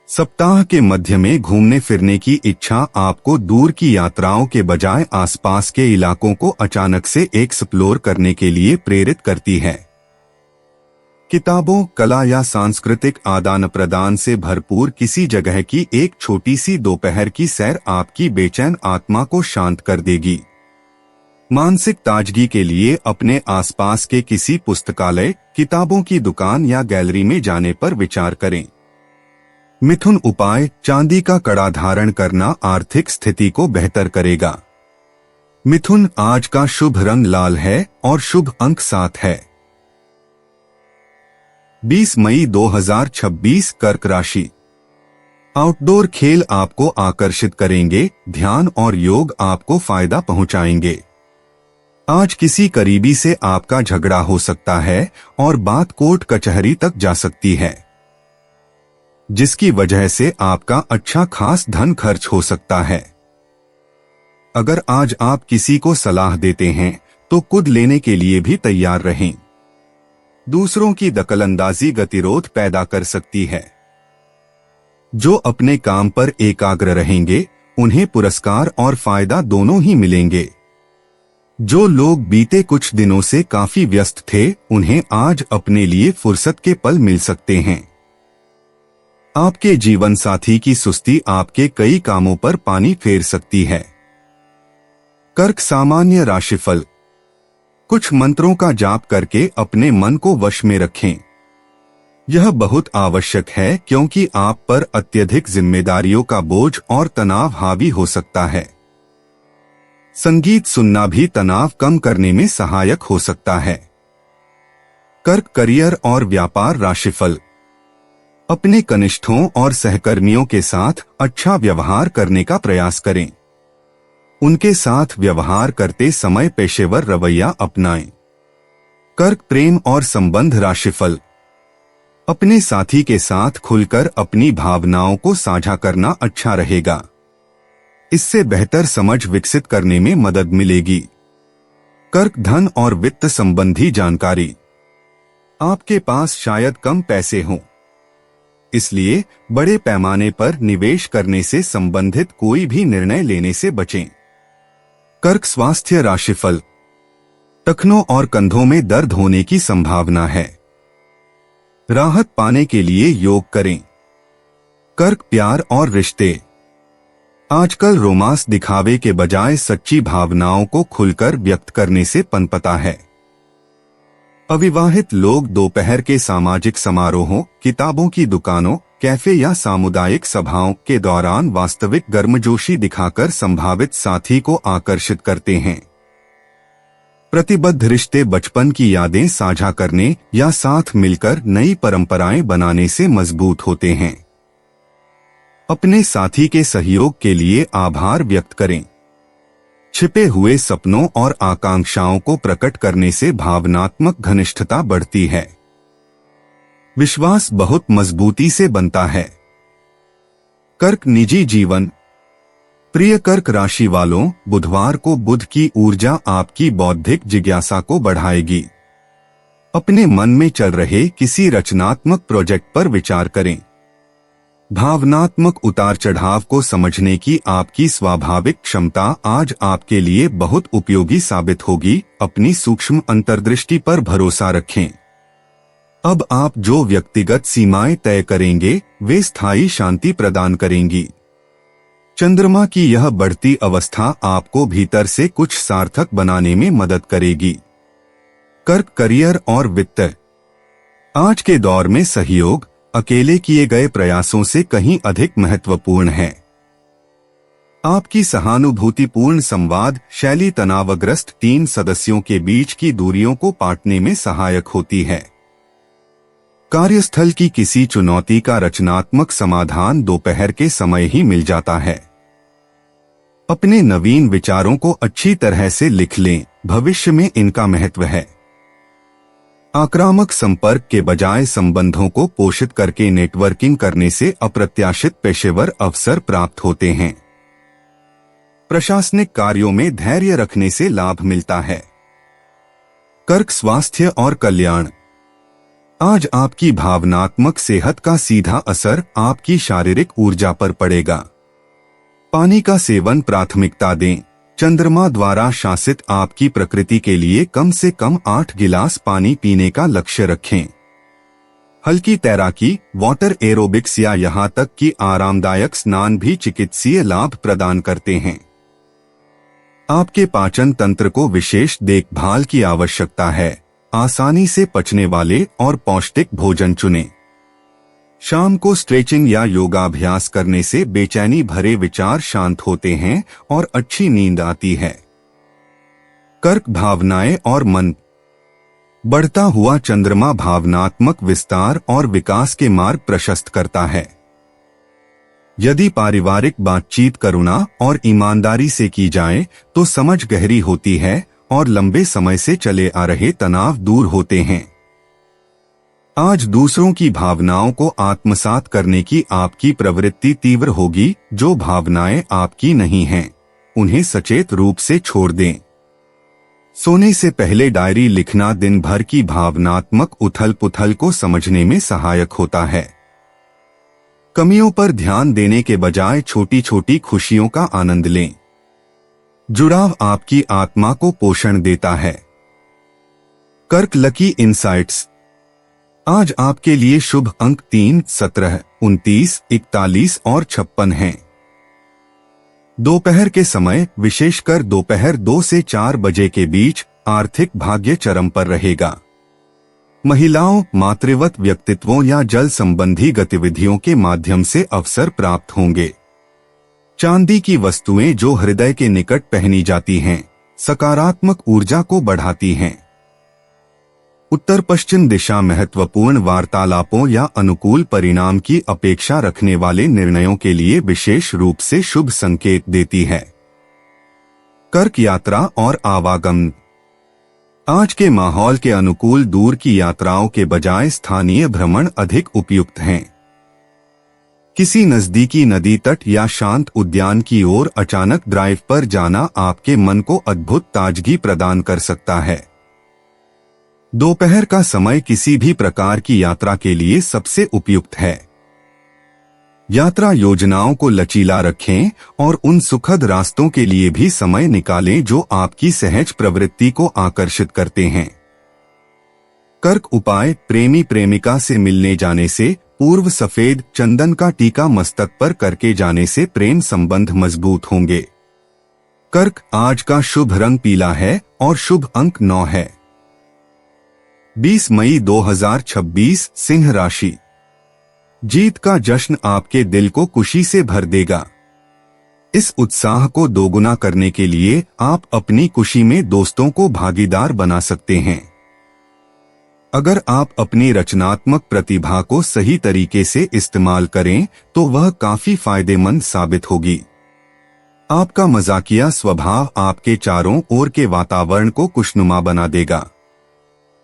सप्ताह के मध्य में घूमने फिरने की इच्छा आपको दूर की यात्राओं के बजाय आसपास के इलाकों को अचानक से एक्सप्लोर करने के लिए प्रेरित करती है। किताबों, कला या सांस्कृतिक आदान प्रदान से भरपूर किसी जगह की एक छोटी सी दोपहर की सैर आपकी बेचैन आत्मा को शांत कर देगी। मानसिक ताजगी के लिए अपने आसपास के किसी पुस्तकालय, किताबों की दुकान या गैलरी में जाने पर विचार करें। मिथुन, उपाय, चांदी का कड़ा धारण करना आर्थिक स्थिति को बेहतर करेगा। मिथुन, आज का शुभ रंग लाल है और शुभ अंक 7 है। 20 मई 2026, कर्क राशि। आउटडोर खेल आपको आकर्षित करेंगे, ध्यान और योग आपको फायदा पहुंचाएंगे। आज किसी करीबी से आपका झगड़ा हो सकता है और बात कोर्ट कचहरी तक जा सकती है, जिसकी वजह से आपका अच्छा खास धन खर्च हो सकता है। अगर आज आप किसी को सलाह देते हैं तो खुद लेने के लिए भी तैयार रहें। दूसरों की दखलंदाजी गतिरोध पैदा कर सकती है। जो अपने काम पर एकाग्र रहेंगे उन्हें पुरस्कार और फायदा दोनों ही मिलेंगे। जो लोग बीते कुछ दिनों से काफी व्यस्त थे उन्हें आज अपने लिए फुर्सत के पल मिल सकते हैं। आपके जीवन साथी की सुस्ती आपके कई कामों पर पानी फेर सकती है। कर्क, सामान्य राशिफल। कुछ मंत्रों का जाप करके अपने मन को वश में रखें। यह बहुत आवश्यक है क्योंकि आप पर अत्यधिक जिम्मेदारियों का बोझ और तनाव हावी हो सकता है। संगीत सुनना भी तनाव कम करने में सहायक हो सकता है। कर्क, करियर और व्यापार राशिफल। अपने कनिष्ठों और सहकर्मियों के साथ अच्छा व्यवहार करने का प्रयास करें। उनके साथ व्यवहार करते समय पेशेवर रवैया अपनाएं। कर्क, प्रेम और संबंध राशिफल। अपने साथी के साथ खुलकर अपनी भावनाओं को साझा करना अच्छा रहेगा। इससे बेहतर समझ विकसित करने में मदद मिलेगी। कर्क, धन और वित्त संबंधी जानकारी। आपके पास शायद कम पैसे हों, इसलिए बड़े पैमाने पर निवेश करने से संबंधित कोई भी निर्णय लेने से बचें। कर्क, स्वास्थ्य राशिफल। टखनों और कंधों में दर्द होने की संभावना है। राहत पाने के लिए योग करें। कर्क, प्यार और रिश्ते। आजकल रोमांस दिखावे के बजाय सच्ची भावनाओं को खुलकर व्यक्त करने से पनपता है। अविवाहित लोग दोपहर के सामाजिक समारोहों, किताबों की दुकानों, कैफे या सामुदायिक सभाओं के दौरान वास्तविक गर्मजोशी दिखाकर संभावित साथी को आकर्षित करते हैं। प्रतिबद्ध रिश्ते बचपन की यादें साझा करने या साथ मिलकर नई परंपराएं बनाने से मजबूत होते हैं। अपने साथी के सहयोग के लिए आभार व्यक्त करें। छिपे हुए सपनों और आकांक्षाओं को प्रकट करने से भावनात्मक घनिष्ठता बढ़ती है। विश्वास बहुत मजबूती से बनता है। कर्क निजी जीवन। प्रिय कर्क राशि वालों, बुधवार को बुध की ऊर्जा आपकी बौद्धिक जिज्ञासा को बढ़ाएगी। अपने मन में चल रहे किसी रचनात्मक प्रोजेक्ट पर विचार करें। भावनात्मक उतार चढ़ाव को समझने की आपकी स्वाभाविक क्षमता आज आपके लिए बहुत उपयोगी साबित होगी। अपनी सूक्ष्म अंतर्दृष्टि पर भरोसा रखें। अब आप जो व्यक्तिगत सीमाएं तय करेंगे वे स्थायी शांति प्रदान करेंगी। चंद्रमा की यह बढ़ती अवस्था आपको भीतर से कुछ सार्थक बनाने में मदद करेगी। कर्क करियर और वित्त। आज के दौर में सहयोग अकेले किए गए प्रयासों से कहीं अधिक महत्वपूर्ण है। आपकी सहानुभूतिपूर्ण संवाद शैली तनावग्रस्त 3 सदस्यों के बीच की दूरियों को पाटने में सहायक होती है। कार्यस्थल की किसी चुनौती का रचनात्मक समाधान दोपहर के समय ही मिल जाता है। अपने नवीन विचारों को अच्छी तरह से लिख लें, भविष्य में इनका महत्व है। आक्रामक संपर्क के बजाय संबंधों को पोषित करके नेटवर्किंग करने से अप्रत्याशित पेशेवर अवसर प्राप्त होते हैं। प्रशासनिक कार्यों में धैर्य रखने से लाभ मिलता है। कर्क स्वास्थ्य और कल्याण। आज आपकी भावनात्मक सेहत का सीधा असर आपकी शारीरिक ऊर्जा पर पड़ेगा। पानी का सेवन प्राथमिकता दें। चंद्रमा द्वारा शासित आपकी प्रकृति के लिए कम से कम 8 गिलास पानी पीने का लक्ष्य रखें। हल्की तैराकी, वाटर एरोबिक्स या यहाँ तक कि आरामदायक स्नान भी चिकित्सीय लाभ प्रदान करते हैं। आपके पाचन तंत्र को विशेष देखभाल की आवश्यकता है। आसानी से पचने वाले और पौष्टिक भोजन चुनें। शाम को स्ट्रेचिंग या योगाभ्यास करने से बेचैनी भरे विचार शांत होते हैं और अच्छी नींद आती है। कर्क भावनाएं और मन। बढ़ता हुआ चंद्रमा भावनात्मक विस्तार और विकास के मार्ग प्रशस्त करता है। यदि पारिवारिक बातचीत करुणा और ईमानदारी से की जाए तो समझ गहरी होती है और लंबे समय से चले आ रहे तनाव दूर होते हैं। आज दूसरों की भावनाओं को आत्मसात करने की आपकी प्रवृत्ति तीव्र होगी। जो भावनाएं आपकी नहीं हैं, उन्हें सचेत रूप से छोड़ दें। सोने से पहले डायरी लिखना दिन भर की भावनात्मक उथल-पुथल को समझने में सहायक होता है। कमियों पर ध्यान देने के बजाय छोटी छोटी खुशियों का आनंद लें। जुड़ाव आपकी आत्मा को पोषण देता है। कर्क लकी इनसाइट्स। आज आपके लिए शुभ अंक 3, 17, 29, 41 और 56 हैं। दोपहर के समय, विशेषकर दोपहर 2 से 4 बजे के बीच, आर्थिक भाग्य चरम पर रहेगा। महिलाओं, मातृवत व्यक्तित्वों या जल संबंधी गतिविधियों के माध्यम से अवसर प्राप्त होंगे। चांदी की वस्तुएं जो हृदय के निकट पहनी जाती हैं, सकारात्मक ऊर्जा को बढ़ाती हैं। उत्तर पश्चिम दिशा महत्वपूर्ण वार्तालापों या अनुकूल परिणाम की अपेक्षा रखने वाले निर्णयों के लिए विशेष रूप से शुभ संकेत देती है। कर्क यात्रा और आवागमन। आज के माहौल के अनुकूल दूर की यात्राओं के बजाय स्थानीय भ्रमण अधिक उपयुक्त हैं। किसी नजदीकी नदी तट या शांत उद्यान की ओर अचानक ड्राइव पर जाना आपके मन को अद्भुत ताजगी प्रदान कर सकता है। दोपहर का समय किसी भी प्रकार की यात्रा के लिए सबसे उपयुक्त है। यात्रा योजनाओं को लचीला रखें और उन सुखद रास्तों के लिए भी समय निकालें जो आपकी सहज प्रवृत्ति को आकर्षित करते हैं। कर्क उपाय। प्रेमी प्रेमिका से मिलने जाने से पूर्व सफेद चंदन का टीका मस्तक पर करके जाने से प्रेम संबंध मजबूत होंगे। कर्क, आज का शुभ रंग पीला है और शुभ अंक 9 है। 20 मई 2026 सिंह राशि। जीत का जश्न आपके दिल को खुशी से भर देगा। इस उत्साह को दोगुना करने के लिए आप अपनी खुशी में दोस्तों को भागीदार बना सकते हैं। अगर आप अपनी रचनात्मक प्रतिभा को सही तरीके से इस्तेमाल करें तो वह काफी फायदेमंद साबित होगी। आपका मजाकिया स्वभाव आपके चारों ओर के वातावरण को खुशनुमा बना देगा।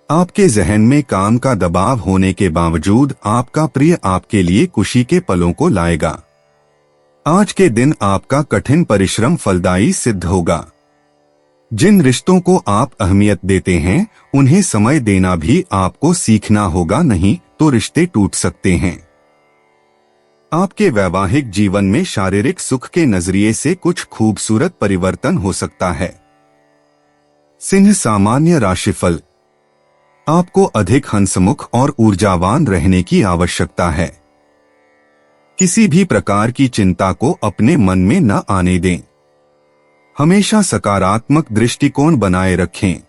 आपके जहन में काम का दबाव होने के बावजूद आपका प्रिय आपके लिए खुशी के पलों को लाएगा। आज के दिन आपका कठिन परिश्रम फलदायी सिद्ध होगा। जिन रिश्तों को आप अहमियत देते हैं उन्हें समय देना भी आपको सीखना होगा, नहीं तो रिश्ते टूट सकते हैं। आपके वैवाहिक जीवन में शारीरिक सुख के नजरिए से कुछ खूबसूरत परिवर्तन हो सकता है। सिंह सामान्य राशिफल। आपको अधिक हंसमुख और ऊर्जावान रहने की आवश्यकता है। किसी भी प्रकार की चिंता को अपने मन में न आने दें। हमेशा सकारात्मक दृष्टिकोण बनाए रखें।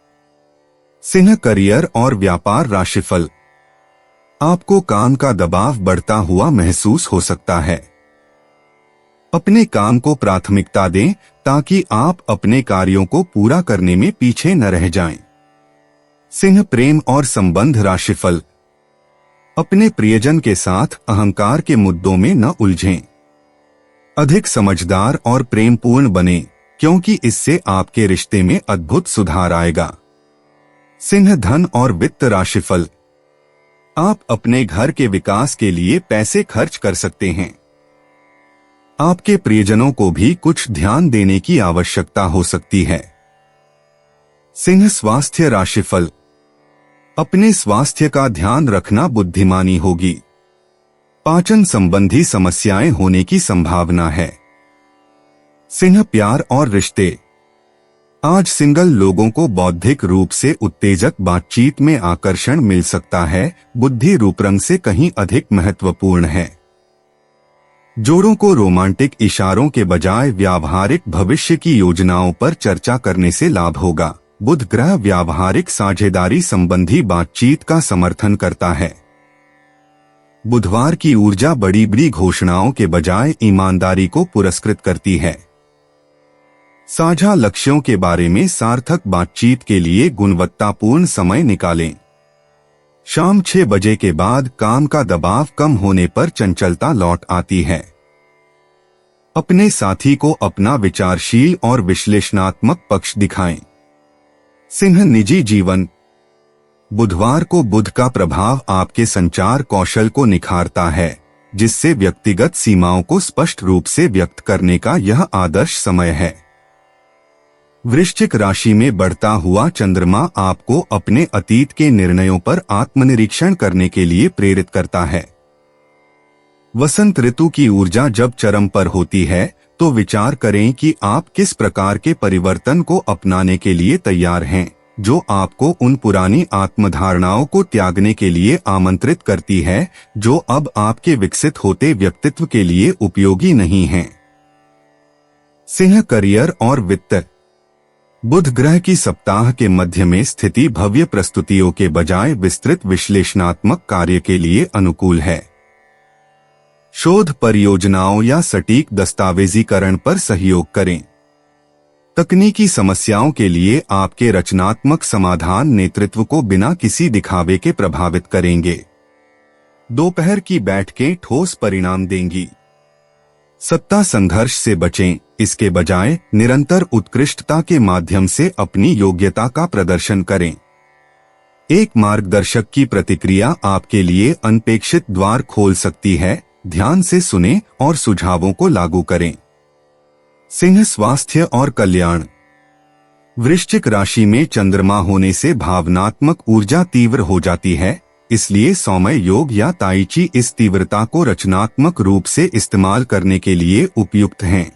सिंह करियर और व्यापार राशिफल। आपको काम का दबाव बढ़ता हुआ महसूस हो सकता है। अपने काम को प्राथमिकता दें ताकि आप अपने कार्यों को पूरा करने में पीछे न रह जाएं। सिंह प्रेम और संबंध राशिफल। अपने प्रियजन के साथ अहंकार के मुद्दों में न उलझें। अधिक समझदार और प्रेमपूर्ण बने क्योंकि इससे आपके रिश्ते में अद्भुत सुधार आएगा। सिंह धन और वित्त राशिफल। आप अपने घर के विकास के लिए पैसे खर्च कर सकते हैं। आपके प्रियजनों को भी कुछ ध्यान देने की आवश्यकता हो सकती है। सिंह स्वास्थ्य राशिफल। अपने स्वास्थ्य का ध्यान रखना बुद्धिमानी होगी। पाचन संबंधी समस्याएं होने की संभावना है। सिंह प्यार और रिश्ते। आज सिंगल लोगों को बौद्धिक रूप से उत्तेजक बातचीत में आकर्षण मिल सकता है, बुद्धि रूपरंग से कहीं अधिक महत्वपूर्ण है। जोड़ों को रोमांटिक इशारों के बजाय व्यावहारिक भविष्य की योजनाओं पर चर्चा करने से लाभ होगा। बुध ग्रह व्यावहारिक साझेदारी संबंधी बातचीत का समर्थन करता है। बुधवार की ऊर्जा बड़ी बड़ी घोषणाओं के बजाय ईमानदारी को पुरस्कृत करती है। साझा लक्ष्यों के बारे में सार्थक बातचीत के लिए गुणवत्तापूर्ण समय निकालें। शाम 6 बजे के बाद काम का दबाव कम होने पर चंचलता लौट आती है। अपने साथी को अपना विचारशील और विश्लेषणात्मक पक्ष दिखाएं। सिंह निजी जीवन। बुधवार को बुध का प्रभाव आपके संचार कौशल को निखारता है, जिससे व्यक्तिगत सीमाओं को स्पष्ट रूप से व्यक्त करने का यह आदर्श समय है। वृश्चिक राशि में बढ़ता हुआ चंद्रमा आपको अपने अतीत के निर्णयों पर आत्मनिरीक्षण करने के लिए प्रेरित करता है। वसंत ऋतु की ऊर्जा जब चरम पर होती है तो विचार करें कि आप किस प्रकार के परिवर्तन को अपनाने के लिए तैयार हैं, जो आपको उन पुरानी आत्मधारणाओं को त्यागने के लिए आमंत्रित करती है जो अब आपके विकसित होते व्यक्तित्व के लिए उपयोगी नहीं हैं। सिंह करियर और वित्त। बुध ग्रह की सप्ताह के मध्य में स्थिति भव्य प्रस्तुतियों के बजाय विस्तृत विश्लेषणात्मक कार्य के लिए अनुकूल है। शोध परियोजनाओं या सटीक दस्तावेजीकरण पर सहयोग करें। तकनीकी समस्याओं के लिए आपके रचनात्मक समाधान नेतृत्व को बिना किसी दिखावे के प्रभावित करेंगे। दोपहर की बैठकें ठोस परिणाम देंगी। सत्ता संघर्ष से बचें, इसके बजाय निरंतर उत्कृष्टता के माध्यम से अपनी योग्यता का प्रदर्शन करें। एक मार्गदर्शक की प्रतिक्रिया आपके लिए अनपेक्षित द्वार खोल सकती है। ध्यान से सुनें और सुझावों को लागू करें। सिंह स्वास्थ्य और कल्याण। वृश्चिक राशि में चंद्रमा होने से भावनात्मक ऊर्जा तीव्र हो जाती है, इसलिए सौम्य योग या ताई ची इस तीव्रता को रचनात्मक रूप से इस्तेमाल करने के लिए उपयुक्त हैं।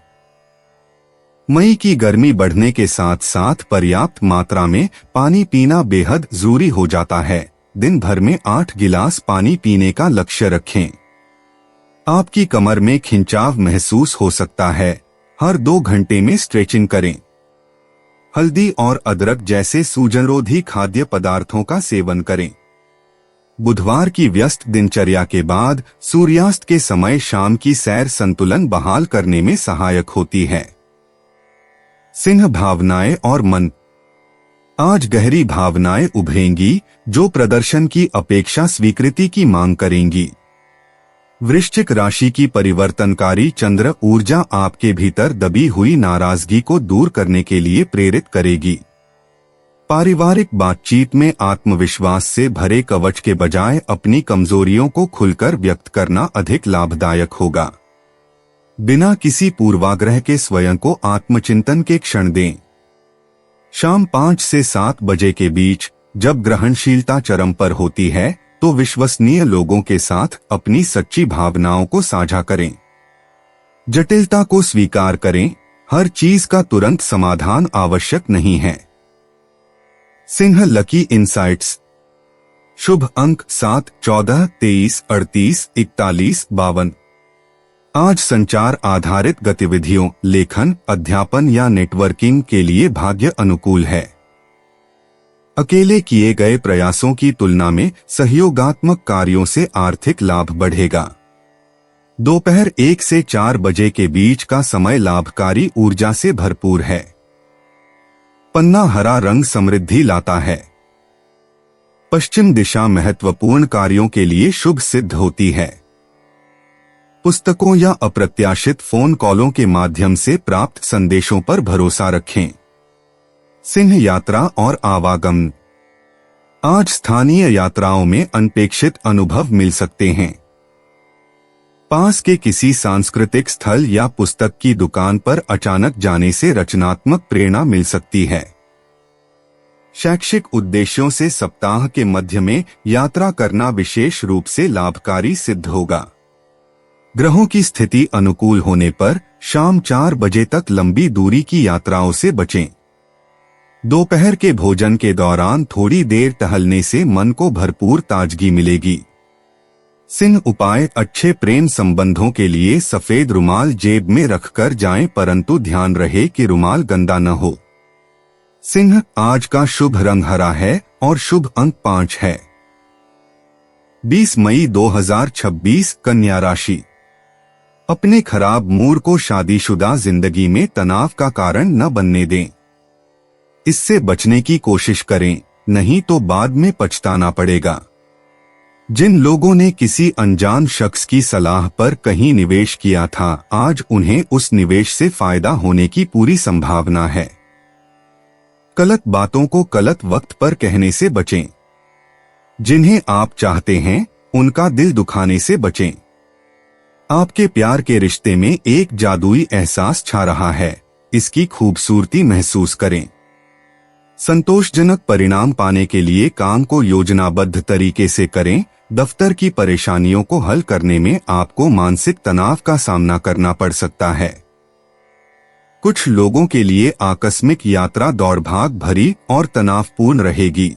मई की गर्मी बढ़ने के साथ साथ पर्याप्त मात्रा में पानी पीना बेहद जरूरी हो जाता है। दिन भर में 8 गिलास पानी पीने का लक्ष्य रखें। आपकी कमर में खिंचाव महसूस हो सकता है। हर 2 घंटे में स्ट्रेचिंग करें। हल्दी और अदरक जैसे सूजनरोधी खाद्य पदार्थों का सेवन करें। बुधवार की व्यस्त दिनचर्या के बाद सूर्यास्त के समय शाम की सैर संतुलन बहाल करने में सहायक होती है। सिंह, भावनाएं और मन। आज गहरी भावनाएं उभरेंगी जो प्रदर्शन की अपेक्षा स्वीकृति की मांग करेंगी। वृश्चिक राशि की परिवर्तनकारी चंद्र ऊर्जा आपके भीतर दबी हुई नाराजगी को दूर करने के लिए प्रेरित करेगी। पारिवारिक बातचीत में आत्मविश्वास से भरे कवच के बजाय अपनी कमजोरियों को खुलकर व्यक्त करना अधिक लाभदायक होगा। बिना किसी पूर्वाग्रह के स्वयं को आत्मचिंतन के क्षण दें। शाम 5 से 7 बजे के बीच जब ग्रहणशीलता चरम पर होती है तो विश्वसनीय लोगों के साथ अपनी सच्ची भावनाओं को साझा करें। जटिलता को स्वीकार करें, हर चीज का तुरंत समाधान आवश्यक नहीं है। Singh, lucky insights. शुभ अंक 7, 14, 23, 38, 41, 52। आज संचार आधारित गतिविधियों, लेखन, अध्यापन या नेटवर्किंग के लिए भाग्य अनुकूल है। अकेले किए गए प्रयासों की तुलना में सहयोगात्मक कार्यों से आर्थिक लाभ बढ़ेगा। दोपहर 1 से 4 बजे के बीच का समय लाभकारी ऊर्जा से भरपूर है। पन्ना हरा रंग समृद्धि लाता है। पश्चिम दिशा महत्वपूर्ण कार्यों के लिए शुभ सिद्ध होती है। पुस्तकों या अप्रत्याशित फोन कॉलों के माध्यम से प्राप्त संदेशों पर भरोसा रखें। सिंह, यात्रा और आवागमन। आज स्थानीय यात्राओं में अनपेक्षित अनुभव मिल सकते हैं। पास के किसी सांस्कृतिक स्थल या पुस्तक की दुकान पर अचानक जाने से रचनात्मक प्रेरणा मिल सकती है। शैक्षिक उद्देश्यों से सप्ताह के मध्य में यात्रा करना विशेष रूप से लाभकारी सिद्ध होगा। ग्रहों की स्थिति अनुकूल होने पर शाम 4 बजे तक लंबी दूरी की यात्राओं से बचें। दोपहर के भोजन के दौरान थोड़ी देर टहलने से मन को भरपूर ताजगी मिलेगी। सिंह, उपाय। अच्छे प्रेम संबंधों के लिए सफेद रुमाल जेब में रखकर जाएं, परंतु ध्यान रहे कि रुमाल गंदा न हो। सिंह, आज का शुभ रंग हरा है और शुभ अंक 5 है। 20 मई 2026, कन्या राशि। अपने खराब मूड को शादीशुदा जिंदगी में तनाव का कारण न बनने दें। इससे बचने की कोशिश करें, नहीं तो बाद में पछताना पड़ेगा। जिन लोगों ने किसी अनजान शख्स की सलाह पर कहीं निवेश किया था, आज उन्हें उस निवेश से फायदा होने की पूरी संभावना है। गलत बातों को गलत वक्त पर कहने से बचें। जिन्हें आप चाहते हैं उनका दिल दुखाने से बचें। आपके प्यार के रिश्ते में एक जादुई एहसास छा रहा है, इसकी खूबसूरती महसूस करें। संतोषजनक परिणाम पाने के लिए काम को योजनाबद्ध तरीके से करें। दफ्तर की परेशानियों को हल करने में आपको मानसिक तनाव का सामना करना पड़ सकता है। कुछ लोगों के लिए आकस्मिक यात्रा दौड़भाग भरी और तनावपूर्ण रहेगी।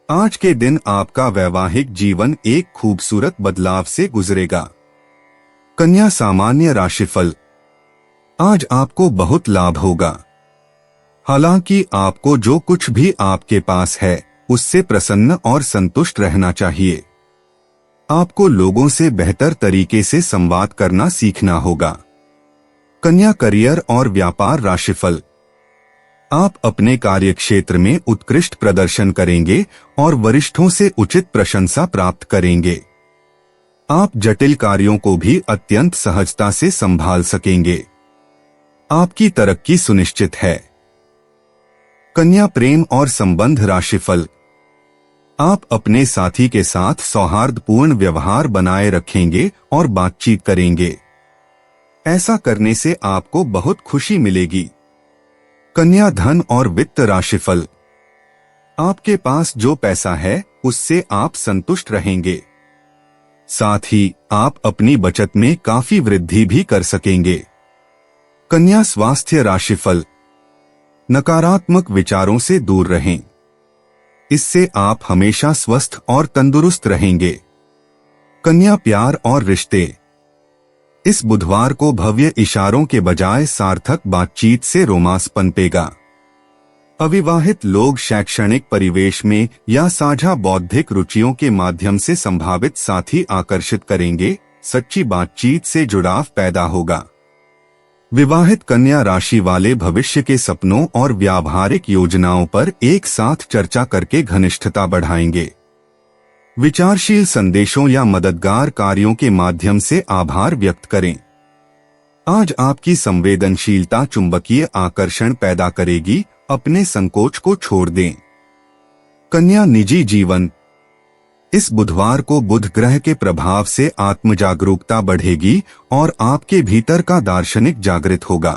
आज के दिन आपका वैवाहिक जीवन एक खूबसूरत बदलाव से गुजरेगा। कन्या, सामान्य राशिफल। आज आपको बहुत लाभ होगा। हालांकि आपको जो कुछ भी आपके पास है उससे प्रसन्न और संतुष्ट रहना चाहिए। आपको लोगों से बेहतर तरीके से संवाद करना सीखना होगा। कन्या, करियर और व्यापार राशिफल। आप अपने कार्यक्षेत्र में उत्कृष्ट प्रदर्शन करेंगे और वरिष्ठों से उचित प्रशंसा प्राप्त करेंगे। आप जटिल कार्यों को भी अत्यंत सहजता से संभाल सकेंगे। आपकी तरक्की सुनिश्चित है। कन्या, प्रेम और संबंध राशिफल। आप अपने साथी के साथ सौहार्दपूर्ण व्यवहार बनाए रखेंगे और बातचीत करेंगे। ऐसा करने से आपको बहुत खुशी मिलेगी। कन्या, धन और वित्त राशिफल। आपके पास जो पैसा है उससे आप संतुष्ट रहेंगे। साथ ही आप अपनी बचत में काफी वृद्धि भी कर सकेंगे। कन्या, स्वास्थ्य राशिफल। नकारात्मक विचारों से दूर रहें, इससे आप हमेशा स्वस्थ और तंदुरुस्त रहेंगे। कन्या, प्यार और रिश्ते। इस बुधवार को भव्य इशारों के बजाय सार्थक बातचीत से रोमांस पनपेगा। अविवाहित लोग शैक्षणिक परिवेश में या साझा बौद्धिक रुचियों के माध्यम से संभावित साथी आकर्षित करेंगे। सच्ची बातचीत से जुड़ाव पैदा होगा। विवाहित कन्या राशि वाले भविष्य के सपनों और व्यावहारिक योजनाओं पर एक साथ चर्चा करके घनिष्ठता बढ़ाएंगे। विचारशील संदेशों या मददगार कार्यों के माध्यम से आभार व्यक्त करें। आज आपकी संवेदनशीलता चुंबकीय आकर्षण पैदा करेगी। अपने संकोच को छोड़ दें। कन्या निजी जीवन। इस बुधवार को बुध ग्रह के प्रभाव से आत्म जागरूकता बढ़ेगी और आपके भीतर का दार्शनिक जागृत होगा।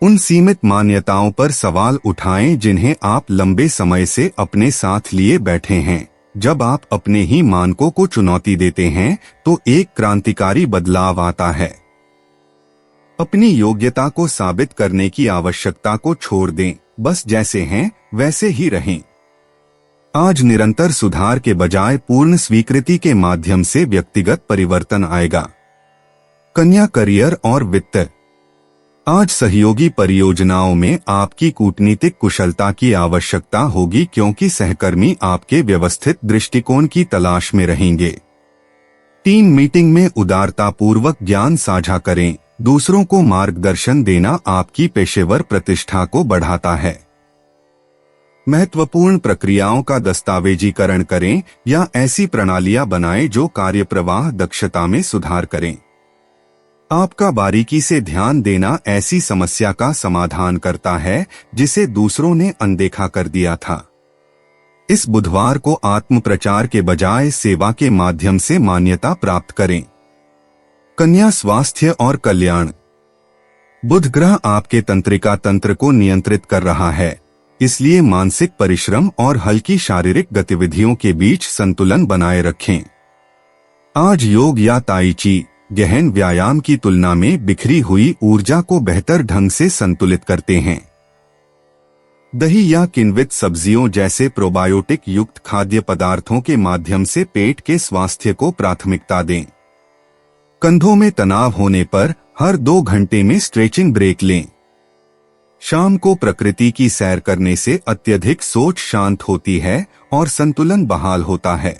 उन सीमित मान्यताओं पर सवाल उठाएं जिन्हें आप लंबे समय से अपने साथ लिए बैठे हैं। जब आप अपने ही मानकों को चुनौती देते हैं तो एक क्रांतिकारी बदलाव आता है। अपनी योग्यता को साबित करने की आवश्यकता को छोड़ दें। बस जैसे हैं वैसे ही रहें। आज निरंतर सुधार के बजाय पूर्ण स्वीकृति के माध्यम से व्यक्तिगत परिवर्तन आएगा। कन्या करियर और वित्त। आज सहयोगी परियोजनाओं में आपकी कूटनीतिक कुशलता की आवश्यकता होगी क्योंकि सहकर्मी आपके व्यवस्थित दृष्टिकोण की तलाश में रहेंगे। टीम मीटिंग में उदारतापूर्वक ज्ञान साझा करें। दूसरों को मार्गदर्शन देना आपकी पेशेवर प्रतिष्ठा को बढ़ाता है। महत्वपूर्ण प्रक्रियाओं का दस्तावेजीकरण करें या ऐसी प्रणालियां बनाएं जो कार्यप्रवाह दक्षता में सुधार करें। आपका बारीकी से ध्यान देना ऐसी समस्या का समाधान करता है जिसे दूसरों ने अनदेखा कर दिया था। इस बुधवार को आत्म प्रचार के बजाय सेवा के माध्यम से मान्यता प्राप्त करें। कन्या स्वास्थ्य और कल्याण। बुध ग्रह आपके तंत्रिका तंत्र को नियंत्रित कर रहा है, इसलिए मानसिक परिश्रम और हल्की शारीरिक गतिविधियों के बीच संतुलन बनाए रखें। आज योग या ताई ची गहन व्यायाम की तुलना में बिखरी हुई ऊर्जा को बेहतर ढंग से संतुलित करते हैं। दही या किण्वित सब्जियों जैसे प्रोबायोटिक युक्त खाद्य पदार्थों के माध्यम से पेट के स्वास्थ्य को प्राथमिकता दें। कंधों में तनाव होने पर हर 2 घंटे में स्ट्रेचिंग ब्रेक लें। शाम को प्रकृति की सैर करने से अत्यधिक सोच शांत होती है और संतुलन बहाल होता है।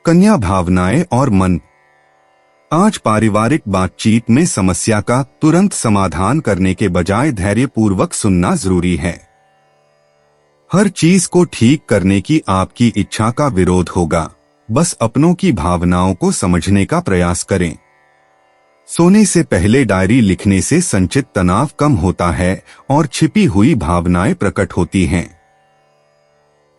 कन्या भावनाएं और मन। आज पारिवारिक बातचीत में समस्या का तुरंत समाधान करने के बजाय धैर्यपूर्वक सुनना जरूरी है। हर चीज को ठीक करने की आपकी इच्छा का विरोध होगा। बस अपनों की भावनाओं को समझने का प्रयास करें। सोने से पहले डायरी लिखने से संचित तनाव कम होता है और छिपी हुई भावनाएं प्रकट होती हैं।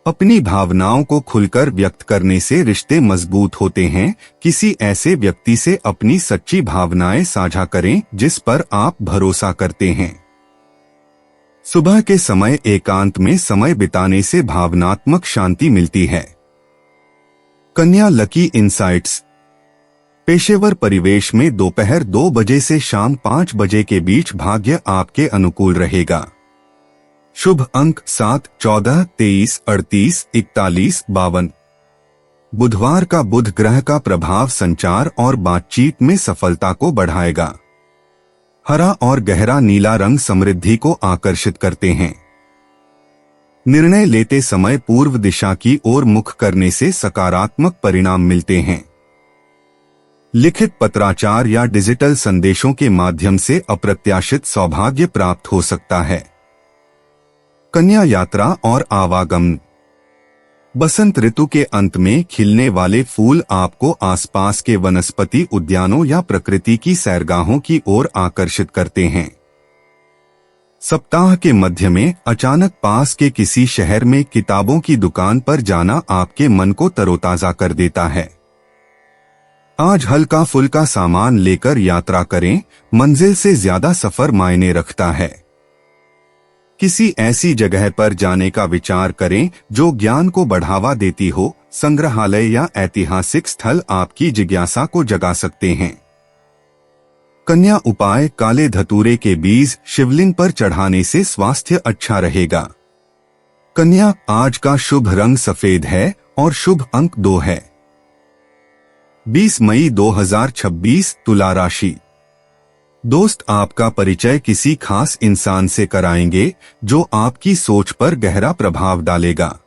अपनी भावनाओं को खुलकर व्यक्त करने से रिश्ते मजबूत होते हैं। किसी ऐसे व्यक्ति से अपनी सच्ची भावनाएं साझा करें जिस पर आप भरोसा करते हैं। सुबह के समय एकांत में समय बिताने से भावनात्मक शांति मिलती है। कन्या लकी इनसाइट्स। पेशेवर परिवेश में दोपहर 2 बजे से शाम 5 बजे के बीच भाग्य आपके अनुकूल रहेगा। शुभ अंक 7, 14, 23, 38, 41, 52। बुधवार का बुध ग्रह का प्रभाव संचार और बातचीत में सफलता को बढ़ाएगा। हरा और गहरा नीला रंग समृद्धि को आकर्षित करते हैं। निर्णय लेते समय पूर्व दिशा की ओर मुख करने से सकारात्मक परिणाम मिलते हैं। लिखित पत्राचार या डिजिटल संदेशों के माध्यम से अप्रत्याशित सौभाग्य प्राप्त हो सकता है। कन्या यात्रा और आवागमन। बसंत ऋतु के अंत में खिलने वाले फूल आपको आसपास के वनस्पति उद्यानों या प्रकृति की सैरगाहों की ओर आकर्षित करते हैं। सप्ताह के मध्य में अचानक पास के किसी शहर में किताबों की दुकान पर जाना आपके मन को तरोताजा कर देता है। आज हल्का फुल्का सामान लेकर यात्रा करें, मंजिल से ज्यादा सफर मायने रखता है। किसी ऐसी जगह पर जाने का विचार करें जो ज्ञान को बढ़ावा देती हो। संग्रहालय या ऐतिहासिक स्थल आपकी जिज्ञासा को जगा सकते हैं। कन्या उपाय। काले धतूरे के बीज शिवलिंग पर चढ़ाने से स्वास्थ्य अच्छा रहेगा। कन्या, आज का शुभ रंग सफेद है और शुभ अंक 2 है। 20 मई 2026 तुला राशि। दोस्त आपका परिचय किसी खास इंसान से कराएंगे जो आपकी सोच पर गहरा प्रभाव डालेगा।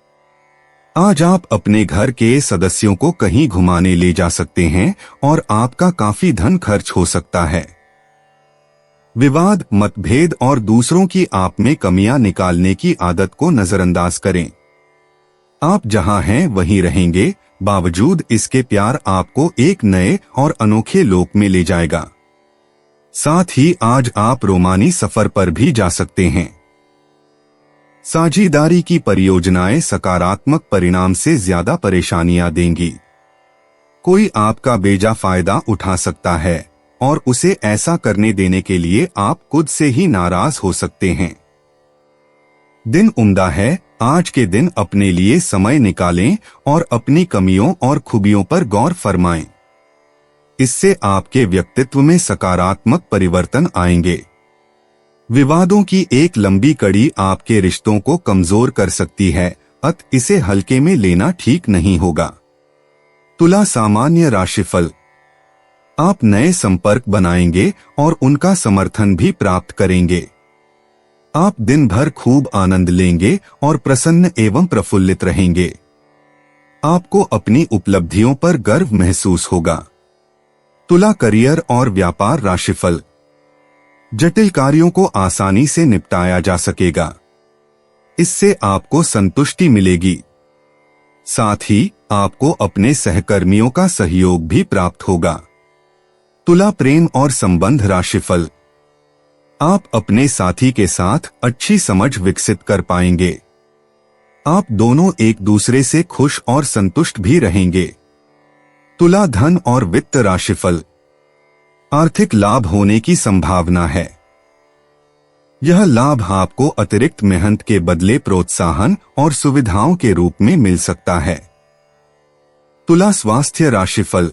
आज आप अपने घर के सदस्यों को कहीं घुमाने ले जा सकते हैं और आपका काफी धन खर्च हो सकता है। विवाद, मतभेद और दूसरों की आप में कमियां निकालने की आदत को नजरअंदाज करें। आप जहां हैं वहीं रहेंगे, बावजूद इसके प्यार आपको एक नए और अनोखे लोक में ले जाएगा। साथ ही आज आप रोमानी सफर पर भी जा सकते हैं। साझेदारी की परियोजनाएं सकारात्मक परिणाम से ज्यादा परेशानियां देंगी। कोई आपका बेजा फायदा उठा सकता है और उसे ऐसा करने देने के लिए आप खुद से ही नाराज हो सकते हैं। दिन उम्दा है, आज के दिन अपने लिए समय निकालें और अपनी कमियों और खूबियों पर गौर फरमाएं। इससे आपके व्यक्तित्व में सकारात्मक परिवर्तन आएंगे। विवादों की एक लंबी कड़ी आपके रिश्तों को कमजोर कर सकती है, अतः इसे हल्के में लेना ठीक नहीं होगा। तुला सामान्य राशिफल। आप नए संपर्क बनाएंगे और उनका समर्थन भी प्राप्त करेंगे। आप दिन भर खूब आनंद लेंगे और प्रसन्न एवं प्रफुल्लित रहेंगे। आपको अपनी उपलब्धियों पर गर्व महसूस होगा। तुला करियर और व्यापार राशिफल। जटिल कार्यों को आसानी से निपटाया जा सकेगा। इससे आपको संतुष्टि मिलेगी। साथ ही आपको अपने सहकर्मियों का सहयोग भी प्राप्त होगा। तुला प्रेम और संबंध राशिफल। आप अपने साथी के साथ अच्छी समझ विकसित कर पाएंगे। आप दोनों एक दूसरे से खुश और संतुष्ट भी रहेंगे। तुला धन और वित्त राशिफल। आर्थिक लाभ होने की संभावना है। यह लाभ आपको अतिरिक्त मेहनत के बदले प्रोत्साहन और सुविधाओं के रूप में मिल सकता है। तुला स्वास्थ्य राशिफल।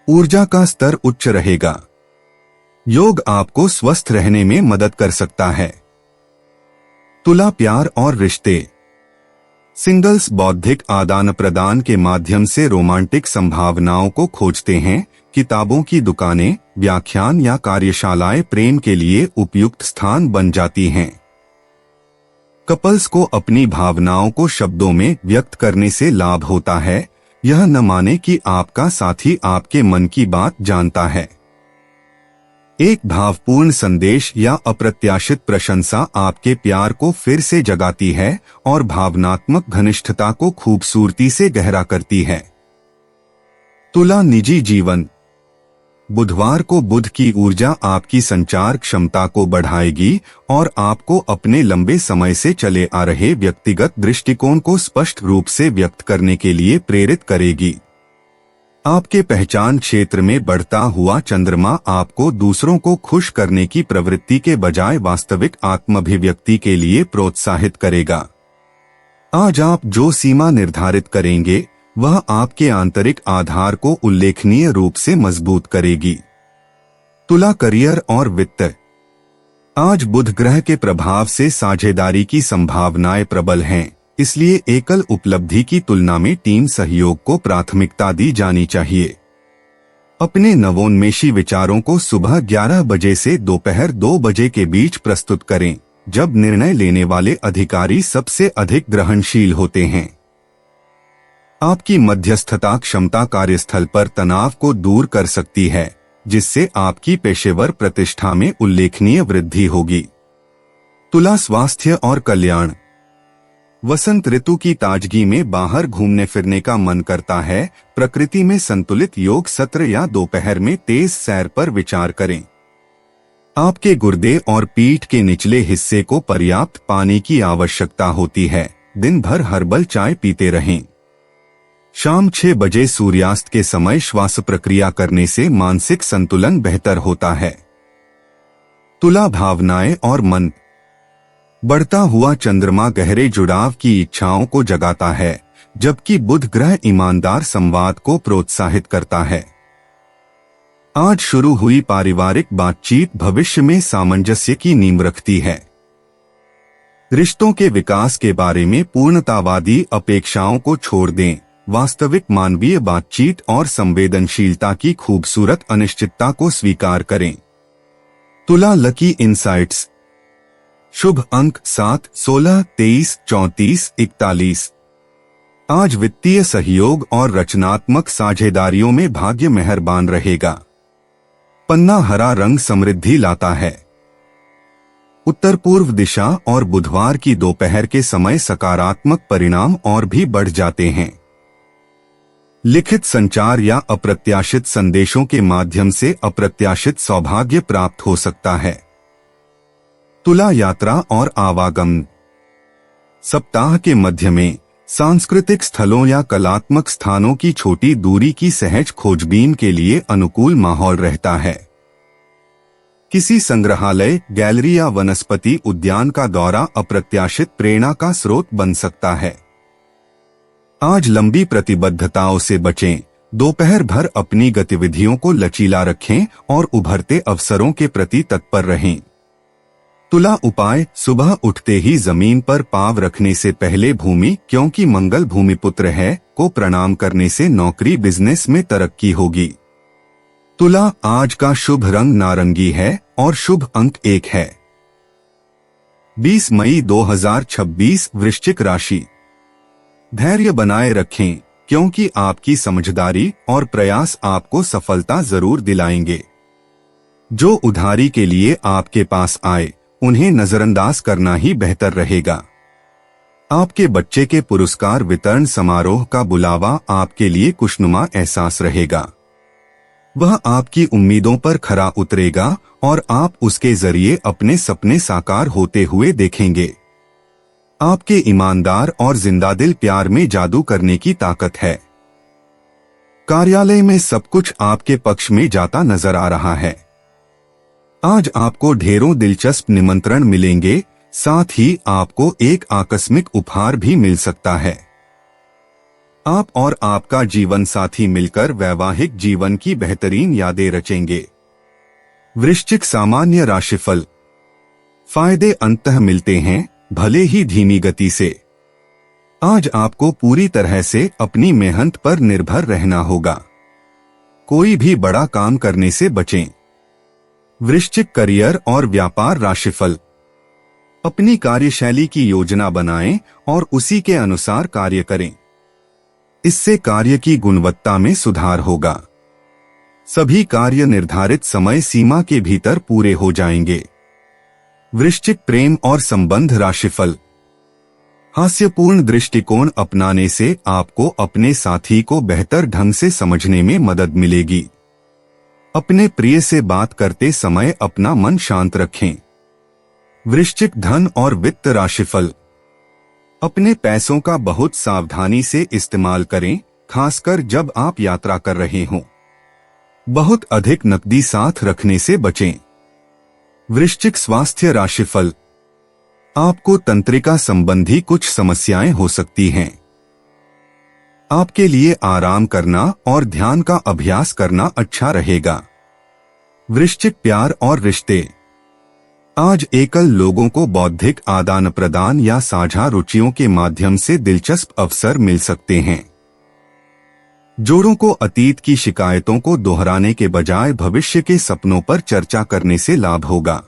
ऊर्जा का स्तर उच्च रहेगा। योग आपको स्वस्थ रहने में मदद कर सकता है। तुला प्यार और रिश्ते। सिंगल्स बौद्धिक आदान प्रदान के माध्यम से रोमांटिक संभावनाओं को खोजते हैं। किताबों की दुकानें, व्याख्यान या कार्यशालाएं प्रेम के लिए उपयुक्त स्थान बन जाती हैं। कपल्स को अपनी भावनाओं को शब्दों में व्यक्त करने से लाभ होता है। यह न माने कि आपका साथी आपके मन की बात जानता है। एक भावपूर्ण संदेश या अप्रत्याशित प्रशंसा आपके प्यार को फिर से जगाती है और भावनात्मक घनिष्ठता को खूबसूरती से गहरा करती है। तुला निजी जीवन। बुधवार को बुध की ऊर्जा आपकी संचार क्षमता को बढ़ाएगी और आपको अपने लंबे समय से चले आ रहे व्यक्तिगत दृष्टिकोण को स्पष्ट रूप से व्यक्त करने के लिए प्रेरित करेगी। आपके पहचान क्षेत्र में बढ़ता हुआ चंद्रमा आपको दूसरों को खुश करने की प्रवृत्ति के बजाय वास्तविक आत्माभिव्यक्ति के लिए प्रोत्साहित करेगा। आज आप जो सीमा निर्धारित करेंगे वह आपके आंतरिक आधार को उल्लेखनीय रूप से मजबूत करेगी। तुला करियर और वित्त। आज बुध ग्रह के प्रभाव से साझेदारी की संभावनाएं प्रबल हैं, इसलिए एकल उपलब्धि की तुलना में टीम सहयोग को प्राथमिकता दी जानी चाहिए। अपने नवोन्मेषी विचारों को सुबह 11 बजे से दोपहर 2 बजे के बीच प्रस्तुत करें, जब निर्णय लेने वाले अधिकारी सबसे अधिक ग्रहणशील होते हैं। आपकी मध्यस्थता क्षमता कार्यस्थल पर तनाव को दूर कर सकती है, जिससे आपकी पेशेवर प्रतिष्ठा में उल्लेखनीय वृद्धि होगी। तुला स्वास्थ्य और कल्याण। वसंत ऋतु की ताजगी में बाहर घूमने फिरने का मन करता है। प्रकृति में संतुलित योग सत्र या दोपहर में तेज सैर पर विचार करें। आपके गुर्दे और पीठ के निचले हिस्से को पर्याप्त पानी की आवश्यकता होती है। दिन भर हर्बल चाय पीते रहें। शाम 6 बजे सूर्यास्त के समय श्वास प्रक्रिया करने से मानसिक संतुलन बेहतर होता है। तुला भावनाएं और मन। बढ़ता हुआ चंद्रमा गहरे जुड़ाव की इच्छाओं को जगाता है, जबकि बुध ग्रह ईमानदार संवाद को प्रोत्साहित करता है। आज शुरू हुई पारिवारिक बातचीत भविष्य में सामंजस्य की नींव रखती है। रिश्तों के विकास के बारे में पूर्णतावादी अपेक्षाओं को छोड़ दें। वास्तविक मानवीय बातचीत और संवेदनशीलता की खूबसूरत अनिश्चितता को स्वीकार करें। तुला लकी इनसाइट्स। शुभ अंक 7, 16, 23, 34, 41। आज वित्तीय सहयोग और रचनात्मक साझेदारियों में भाग्य मेहरबान रहेगा। पन्ना हरा रंग समृद्धि लाता है। उत्तर पूर्व दिशा और बुधवार की दोपहर के समय सकारात्मक परिणाम और भी बढ़ जाते हैं। लिखित संचार या अप्रत्याशित संदेशों के माध्यम से अप्रत्याशित सौभाग्य प्राप्त हो सकता है। तुला यात्रा और आवागमन। सप्ताह के मध्य में सांस्कृतिक स्थलों या कलात्मक स्थानों की छोटी दूरी की सहज खोजबीन के लिए अनुकूल माहौल रहता है। किसी संग्रहालय, गैलरी या वनस्पति उद्यान का दौरा अप्रत्याशित प्रेरणा का स्रोत बन सकता है। आज लंबी प्रतिबद्धताओं से बचें। दोपहर भर अपनी गतिविधियों को लचीला रखें और उभरते अवसरों के प्रति तत्पर रहें। तुला उपाय, सुबह उठते ही जमीन पर पांव रखने से पहले भूमि, क्योंकि मंगल भूमिपुत्र है, को प्रणाम करने से नौकरी बिजनेस में तरक्की होगी। तुला आज का शुभ रंग नारंगी है और शुभ अंक 1 है। 20 मई 2026 वृश्चिक राशि। धैर्य बनाए रखें, क्योंकि आपकी समझदारी और प्रयास आपको सफलता जरूर दिलाएंगे। जो उधारी के लिए आपके पास आए, उन्हें नजरअंदाज करना ही बेहतर रहेगा। आपके बच्चे के पुरस्कार वितरण समारोह का बुलावा आपके लिए खुशनुमा एहसास रहेगा। वह आपकी उम्मीदों पर खरा उतरेगा और आप उसके जरिए अपने सपने साकार होते हुए देखेंगे। आपके ईमानदार और जिंदादिल प्यार में जादू करने की ताकत है। कार्यालय में सब कुछ आपके पक्ष में जाता नजर आ रहा है। आज आपको ढेरों दिलचस्प निमंत्रण मिलेंगे, साथ ही आपको एक आकस्मिक उपहार भी मिल सकता है। आप और आपका जीवन साथी मिलकर वैवाहिक जीवन की बेहतरीन यादें रचेंगे। वृश्चिक सामान्य राशिफल। फायदे अंततः मिलते हैं, भले ही धीमी गति से। आज आपको पूरी तरह से अपनी मेहनत पर निर्भर रहना होगा। कोई भी बड़ा काम करने से बचें। वृश्चिक करियर और व्यापार राशिफल। अपनी कार्यशैली की योजना बनाएं और उसी के अनुसार कार्य करें। इससे कार्य की गुणवत्ता में सुधार होगा। सभी कार्य निर्धारित समय सीमा के भीतर पूरे हो जाएंगे। वृश्चिक प्रेम और संबंध राशिफल। हास्यपूर्ण दृष्टिकोण अपनाने से आपको अपने साथी को बेहतर ढंग से समझने में मदद मिलेगी। अपने प्रिय से बात करते समय अपना मन शांत रखें। वृश्चिक धन और वित्त राशिफल। अपने पैसों का बहुत सावधानी से इस्तेमाल करें, खासकर जब आप यात्रा कर रहे हों। बहुत अधिक नकदी साथ रखने से बचें। वृश्चिक स्वास्थ्य राशिफल। आपको तंत्रिका संबंधी कुछ समस्याएं हो सकती हैं। आपके लिए आराम करना और ध्यान का अभ्यास करना अच्छा रहेगा। वृश्चिक प्यार और रिश्ते। आज एकल लोगों को बौद्धिक आदान प्रदान या साझा रुचियों के माध्यम से दिलचस्प अवसर मिल सकते हैं। जोड़ों को अतीत की शिकायतों को दोहराने के बजाय भविष्य के सपनों पर चर्चा करने से लाभ होगा।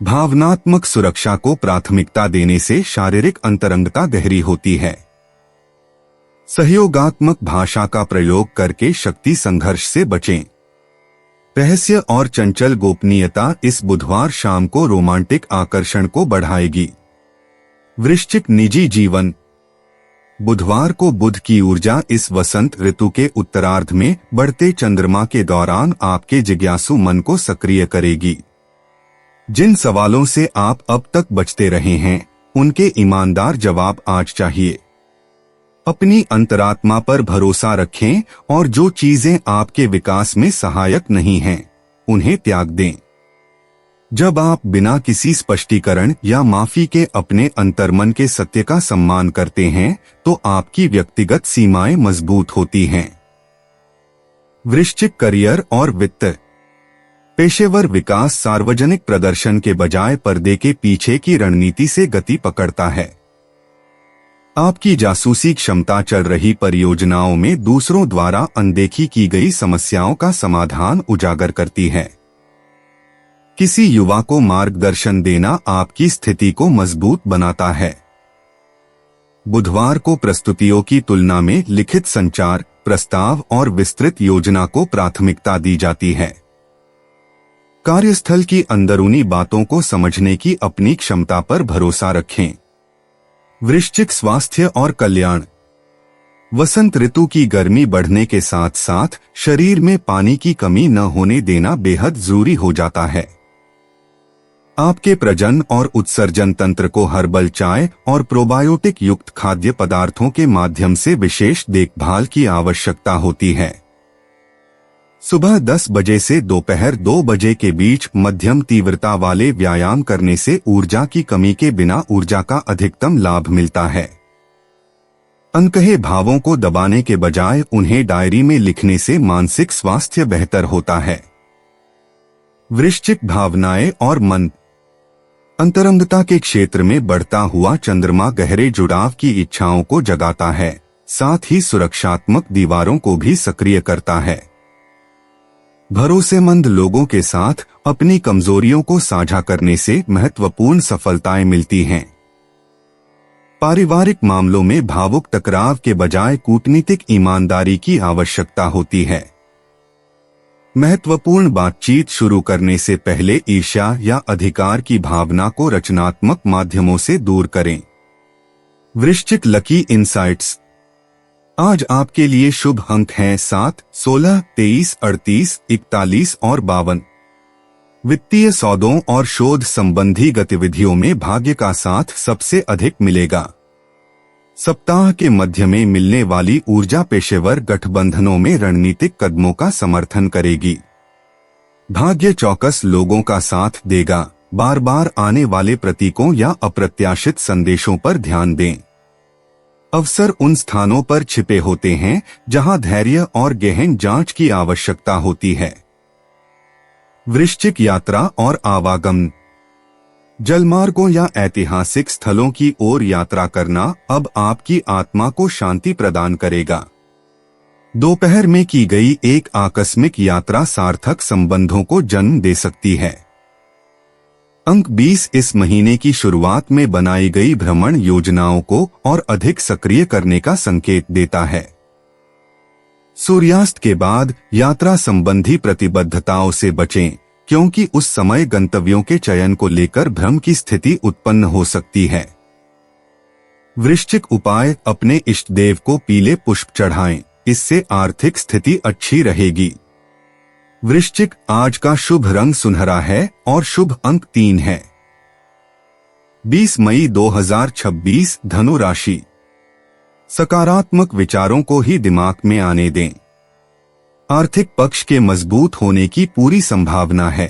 भावनात्मक सुरक्षा को प्राथमिकता देने से शारीरिक अंतरंगता गहरी होती है। सहयोगात्मक भाषा का प्रयोग करके शक्ति संघर्ष से बचें। रहस्य और चंचल गोपनीयता इस बुधवार शाम को रोमांटिक आकर्षण को बढ़ाएगी। वृश्चिक निजी जीवन। बुधवार को बुध की ऊर्जा इस वसंत ऋतु के उत्तरार्ध में बढ़ते चंद्रमा के दौरान आपके जिज्ञासु मन को सक्रिय करेगी। जिन सवालों से आप अब तक बचते रहे हैं, उनके ईमानदार जवाब आज चाहिए। अपनी अंतरात्मा पर भरोसा रखें और जो चीजें आपके विकास में सहायक नहीं हैं, उन्हें त्याग दें। जब आप बिना किसी स्पष्टीकरण या माफी के अपने अंतर्मन के सत्य का सम्मान करते हैं, तो आपकी व्यक्तिगत सीमाएं मजबूत होती हैं। वृश्चिक करियर और वित्त। पेशेवर विकास सार्वजनिक प्रदर्शन के बजाय पर्दे के पीछे की रणनीति से गति पकड़ता है। आपकी जासूसी क्षमता चल रही परियोजनाओं में दूसरों द्वारा अनदेखी की गई समस्याओं का समाधान उजागर करती है। किसी युवा को मार्गदर्शन देना आपकी स्थिति को मजबूत बनाता है। बुधवार को प्रस्तुतियों की तुलना में लिखित संचार, प्रस्ताव और विस्तृत योजना को प्राथमिकता दी जाती है। कार्यस्थल की अंदरूनी बातों को समझने की अपनी क्षमता पर भरोसा रखें। वृश्चिक स्वास्थ्य और कल्याण। वसंत ऋतु की गर्मी बढ़ने के साथ साथ शरीर में पानी की कमी न होने देना बेहद जरूरी हो जाता है। आपके प्रजनन और उत्सर्जन तंत्र को हर्बल चाय और प्रोबायोटिक युक्त खाद्य पदार्थों के माध्यम से विशेष देखभाल की आवश्यकता होती है। सुबह 10 बजे से दोपहर 2 बजे के बीच मध्यम तीव्रता वाले व्यायाम करने से ऊर्जा की कमी के बिना ऊर्जा का अधिकतम लाभ मिलता है। अनकहे भावों को दबाने के बजाय उन्हें डायरी में लिखने से मानसिक स्वास्थ्य बेहतर होता है। वृश्चिक भावनाएं और मन। अंतरंगता के क्षेत्र में बढ़ता हुआ चंद्रमा गहरे जुड़ाव की इच्छाओं को जगाता है, साथ ही सुरक्षात्मक दीवारों को भी सक्रिय करता है। भरोसेमंद लोगों के साथ अपनी कमजोरियों को साझा करने से महत्वपूर्ण सफलताएं मिलती हैं। पारिवारिक मामलों में भावुक टकराव के बजाय कूटनीतिक ईमानदारी की आवश्यकता होती है। महत्वपूर्ण बातचीत शुरू करने से पहले ईर्ष्या या अधिकार की भावना को रचनात्मक माध्यमों से दूर करें। वृश्चिक लकी इनसाइट्स। आज आपके लिए शुभ अंक हैं 7, 16, 23, 38, 41 और 52। वित्तीय सौदों और शोध संबंधी गतिविधियों में भाग्य का साथ सबसे अधिक मिलेगा। सप्ताह के मध्य में मिलने वाली ऊर्जा पेशेवर गठबंधनों में रणनीतिक कदमों का समर्थन करेगी। भाग्य चौकस लोगों का साथ देगा। बार बार आने वाले प्रतीकों या अप्रत्याशित संदेशों पर ध्यान दें। अवसर उन स्थानों पर छिपे होते हैं जहां धैर्य और गहन जांच की आवश्यकता होती है। वृश्चिक यात्रा और आवागमन। जलमार्गों या ऐतिहासिक स्थलों की ओर यात्रा करना अब आपकी आत्मा को शांति प्रदान करेगा। दोपहर में की गई एक आकस्मिक यात्रा सार्थक संबंधों को जन्म दे सकती है। अंक 20 इस महीने की शुरुआत में बनाई गई भ्रमण योजनाओं को और अधिक सक्रिय करने का संकेत देता है। सूर्यास्त के बाद यात्रा संबंधी प्रतिबद्धताओं से बचें, क्योंकि उस समय गंतव्यों के चयन को लेकर भ्रम की स्थिति उत्पन्न हो सकती है। वृश्चिक उपाय, अपने इष्ट देव को पीले पुष्प चढ़ाएं, इससे आर्थिक स्थिति अच्छी रहेगी। वृश्चिक, आज का शुभ रंग सुनहरा है और शुभ अंक 3 है। 20 मई 2026 धनु राशि। सकारात्मक विचारों को ही दिमाग में आने दें। आर्थिक पक्ष के मजबूत होने की पूरी संभावना है।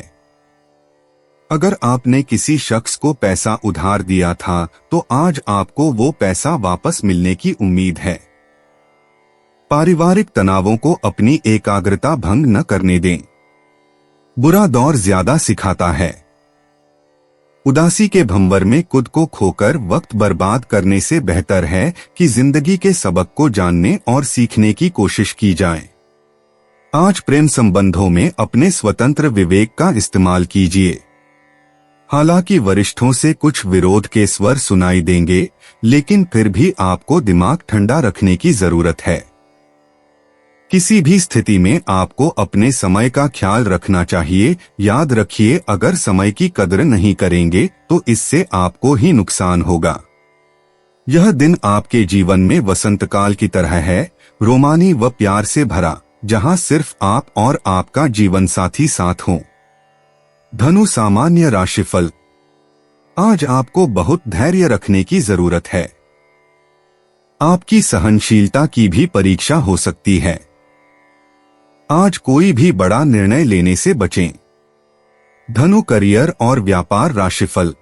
अगर आपने किसी शख्स को पैसा उधार दिया था तो आज आपको वो पैसा वापस मिलने की उम्मीद है। पारिवारिक तनावों को अपनी एकाग्रता भंग न करने दें। बुरा दौर ज्यादा सिखाता है। उदासी के भंवर में खुद को खोकर वक्त बर्बाद करने से बेहतर है कि जिंदगी के सबक को जानने और सीखने की कोशिश की जाए। आज प्रेम संबंधों में अपने स्वतंत्र विवेक का इस्तेमाल कीजिए। हालांकि वरिष्ठों से कुछ विरोध के स्वर सुनाई देंगे, लेकिन फिर भी आपको दिमाग ठंडा रखने की जरूरत है। किसी भी स्थिति में आपको अपने समय का ख्याल रखना चाहिए। याद रखिए, अगर समय की कदर नहीं करेंगे तो इससे आपको ही नुकसान होगा। यह दिन आपके जीवन में वसंतकाल की तरह है, रोमानी व प्यार से भरा, जहां सिर्फ आप और आपका जीवन साथी साथ हो। धनु सामान्य राशिफल। आज आपको बहुत धैर्य रखने की जरूरत है। आपकी सहनशीलता की भी परीक्षा हो सकती है। आज कोई भी बड़ा निर्णय लेने से बचें। धनु करियर और व्यापार राशिफल।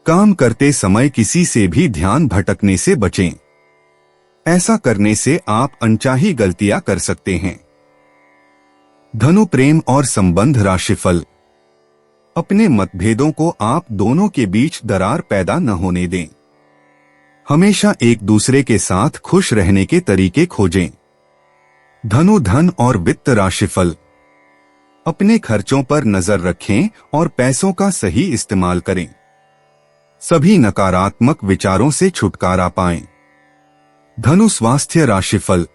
काम करते समय किसी से भी ध्यान भटकने से बचें। ऐसा करने से आप अनचाही गलतियां कर सकते हैं। धनु प्रेम और संबंध राशिफल। अपने मतभेदों को आप दोनों के बीच दरार पैदा न होने दें। हमेशा एक दूसरे के साथ खुश रहने के तरीके खोजें। धनु धन और वित्त राशिफल। अपने खर्चों पर नजर रखें और पैसों का सही इस्तेमाल करें। सभी नकारात्मक विचारों से छुटकारा पाएं। धनु स्वास्थ्य राशिफल।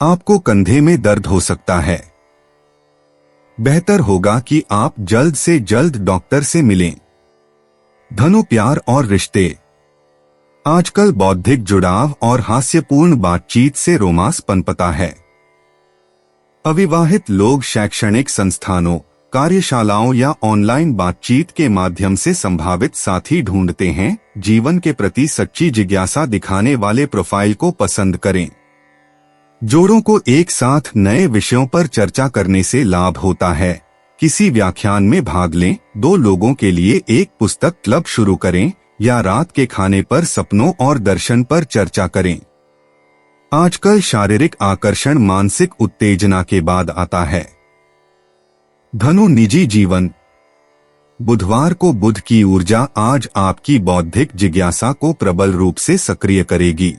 आपको कंधे में दर्द हो सकता है। बेहतर होगा कि आप जल्द से जल्द डॉक्टर से मिलें। धनु प्यार और रिश्ते। आजकल बौद्धिक जुड़ाव और हास्यपूर्ण बातचीत से रोमांस पनपता है। अविवाहित लोग शैक्षणिक संस्थानों, कार्यशालाओं या ऑनलाइन बातचीत के माध्यम से संभावित साथी ढूंढते हैं। जीवन के प्रति सच्ची जिज्ञासा दिखाने वाले प्रोफाइल को पसंद करें। जोड़ों को एक साथ नए विषयों पर चर्चा करने से लाभ होता है। किसी व्याख्यान में भाग लें। 2 लोगों के लिए एक पुस्तक क्लब शुरू करें या रात के खाने पर सपनों और दर्शन पर चर्चा करें। आजकल शारीरिक आकर्षण मानसिक उत्तेजना के बाद आता है। धनु निजी जीवन। बुधवार को बुध की ऊर्जा आज आपकी बौद्धिक जिज्ञासा को प्रबल रूप से सक्रिय करेगी।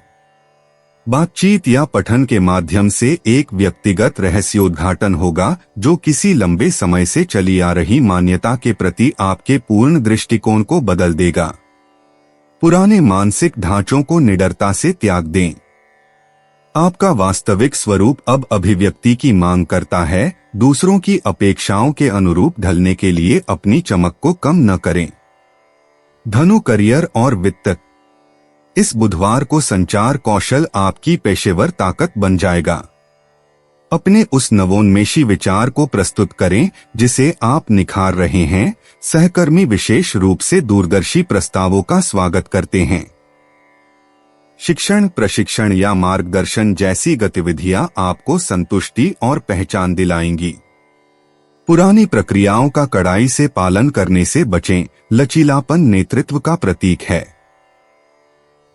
बातचीत या पठन के माध्यम से एक व्यक्तिगत रहस्योद्घाटन होगा जो किसी लंबे समय से चली आ रही मान्यता के प्रति आपके पूर्ण दृष्टिकोण को बदल देगा। पुराने मानसिक ढांचों को निडरता से त्याग दें। आपका वास्तविक स्वरूप अब अभिव्यक्ति की मांग करता है। दूसरों की अपेक्षाओं के अनुरूप ढलने के लिए अपनी चमक को कम न करें। धनु करियर और वित्त। इस बुधवार को संचार कौशल आपकी पेशेवर ताकत बन जाएगा। अपने उस नवोन्मेषी विचार को प्रस्तुत करें जिसे आप निखार रहे हैं। सहकर्मी विशेष रूप से दूरदर्शी प्रस्तावों का स्वागत करते हैं। शिक्षण, प्रशिक्षण या मार्गदर्शन जैसी गतिविधियां आपको संतुष्टि और पहचान दिलाएंगी। पुरानी प्रक्रियाओं का कड़ाई से पालन करने से बचें। लचीलापन नेतृत्व का प्रतीक है।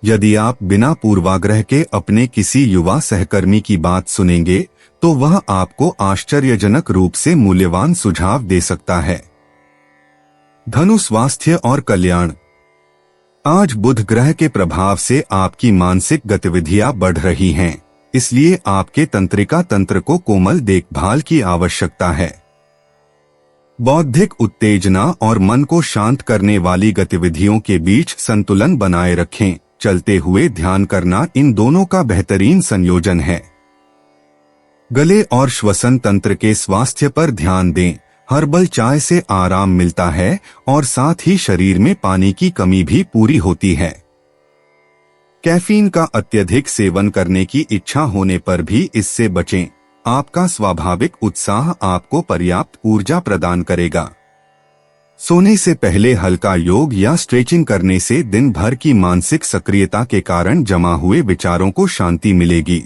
यदि आप बिना पूर्वाग्रह के अपने किसी युवा सहकर्मी की बात सुनेंगे तो वह आपको आश्चर्यजनक रूप से मूल्यवान सुझाव दे सकता है। धनु स्वास्थ्य और कल्याण। आज बुध ग्रह के प्रभाव से आपकी मानसिक गतिविधियां बढ़ रही हैं, इसलिए आपके तंत्रिका तंत्र को कोमल देखभाल की आवश्यकता है। बौद्धिक उत्तेजना और मन को शांत करने वाली गतिविधियों के बीच संतुलन बनाए रखें। चलते हुए ध्यान करना इन दोनों का बेहतरीन संयोजन है। गले और श्वसन तंत्र के स्वास्थ्य पर ध्यान दें। हर्बल चाय से आराम मिलता है और साथ ही शरीर में पानी की कमी भी पूरी होती है। कैफीन का अत्यधिक सेवन करने की इच्छा होने पर भी इससे बचें। आपका स्वाभाविक उत्साह आपको पर्याप्त ऊर्जा प्रदान करेगा। सोने से पहले हल्का योग या स्ट्रेचिंग करने से दिन भर की मानसिक सक्रियता के कारण जमा हुए विचारों को शांति मिलेगी।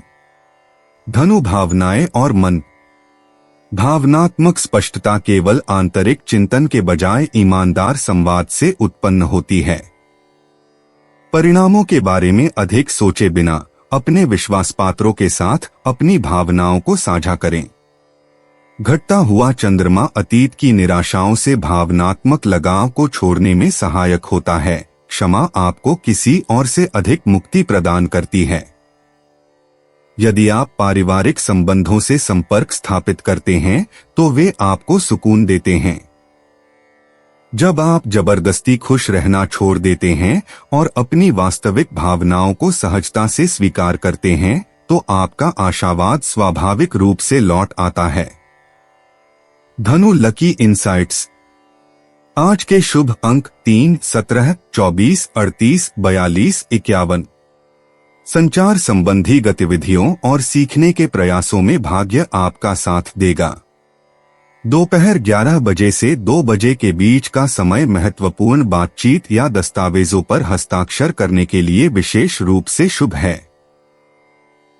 धनु भावनाएं और मन। भावनात्मक स्पष्टता केवल आंतरिक चिंतन के बजाय ईमानदार संवाद से उत्पन्न होती है। परिणामों के बारे में अधिक सोचे बिना अपने विश्वासपात्रों के साथ अपनी भावनाओं को साझा करें। घटता हुआ चंद्रमा अतीत की निराशाओं से भावनात्मक लगाव को छोड़ने में सहायक होता है। क्षमा आपको किसी और से अधिक मुक्ति प्रदान करती है। यदि आप पारिवारिक संबंधों से संपर्क स्थापित करते हैं तो वे आपको सुकून देते हैं। जब आप जबरदस्ती खुश रहना छोड़ देते हैं और अपनी वास्तविक भावनाओं को सहजता से स्वीकार करते हैं तो आपका आशावाद स्वाभाविक रूप से लौट आता है। धनु लकी इंसाइट्स। आज के शुभ अंक 3, 17, 24, 38, 42, 51। संचार संबंधी गतिविधियों और सीखने के प्रयासों में भाग्य आपका साथ देगा। दोपहर 11 बजे से 2 बजे के बीच का समय महत्वपूर्ण बातचीत या दस्तावेजों पर हस्ताक्षर करने के लिए विशेष रूप से शुभ है।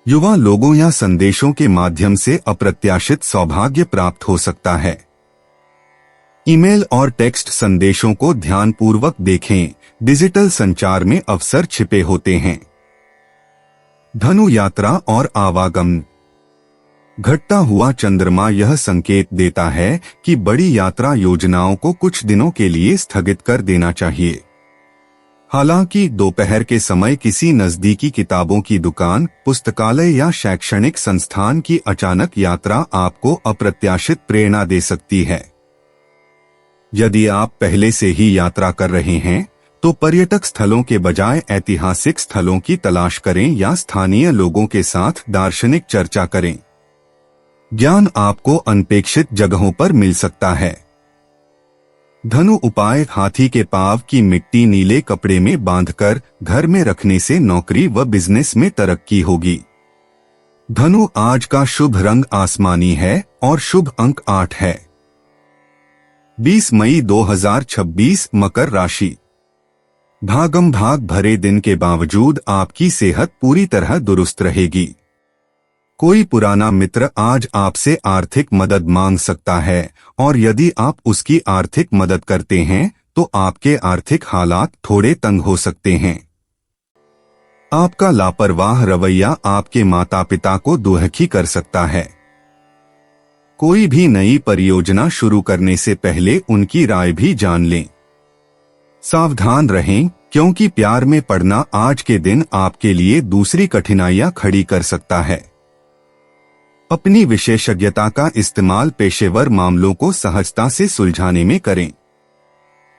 युवा लोगों या संदेशों के माध्यम से अप्रत्याशित सौभाग्य प्राप्त हो सकता है। ईमेल और टेक्स्ट संदेशों को ध्यानपूर्वक देखें। डिजिटल संचार में अवसर छिपे होते हैं। धनु यात्रा और आवागमन। घटता हुआ चंद्रमा यह संकेत देता है कि बड़ी यात्रा योजनाओं को कुछ दिनों के लिए स्थगित कर देना चाहिए। हालांकि दोपहर के समय किसी नजदीकी किताबों की दुकान, पुस्तकालय या शैक्षणिक संस्थान की अचानक यात्रा आपको अप्रत्याशित प्रेरणा दे सकती है। यदि आप पहले से ही यात्रा कर रहे हैं तो पर्यटक स्थलों के बजाय ऐतिहासिक स्थलों की तलाश करें या स्थानीय लोगों के साथ दार्शनिक चर्चा करें। ज्ञान आपको अनपेक्षित जगहों पर मिल सकता है। धनु उपाय, हाथी के पांव की मिट्टी नीले कपड़े में बांधकर घर में रखने से नौकरी व बिजनेस में तरक्की होगी। धनु आज का शुभ रंग आसमानी है और शुभ अंक 8 है। 20 मई 2026 मकर राशि। भागम भाग भरे दिन के बावजूद आपकी सेहत पूरी तरह दुरुस्त रहेगी। कोई पुराना मित्र आज आपसे आर्थिक मदद मांग सकता है और यदि आप उसकी आर्थिक मदद करते हैं तो आपके आर्थिक हालात थोड़े तंग हो सकते हैं। आपका लापरवाह रवैया आपके माता पिता को दुखी कर सकता है। कोई भी नई परियोजना शुरू करने से पहले उनकी राय भी जान लें। सावधान रहें क्योंकि प्यार में पड़ना आज के दिन आपके लिए दूसरी कठिनाइयां खड़ी कर सकता है। अपनी विशेषज्ञता का इस्तेमाल पेशेवर मामलों को सहजता से सुलझाने में करें।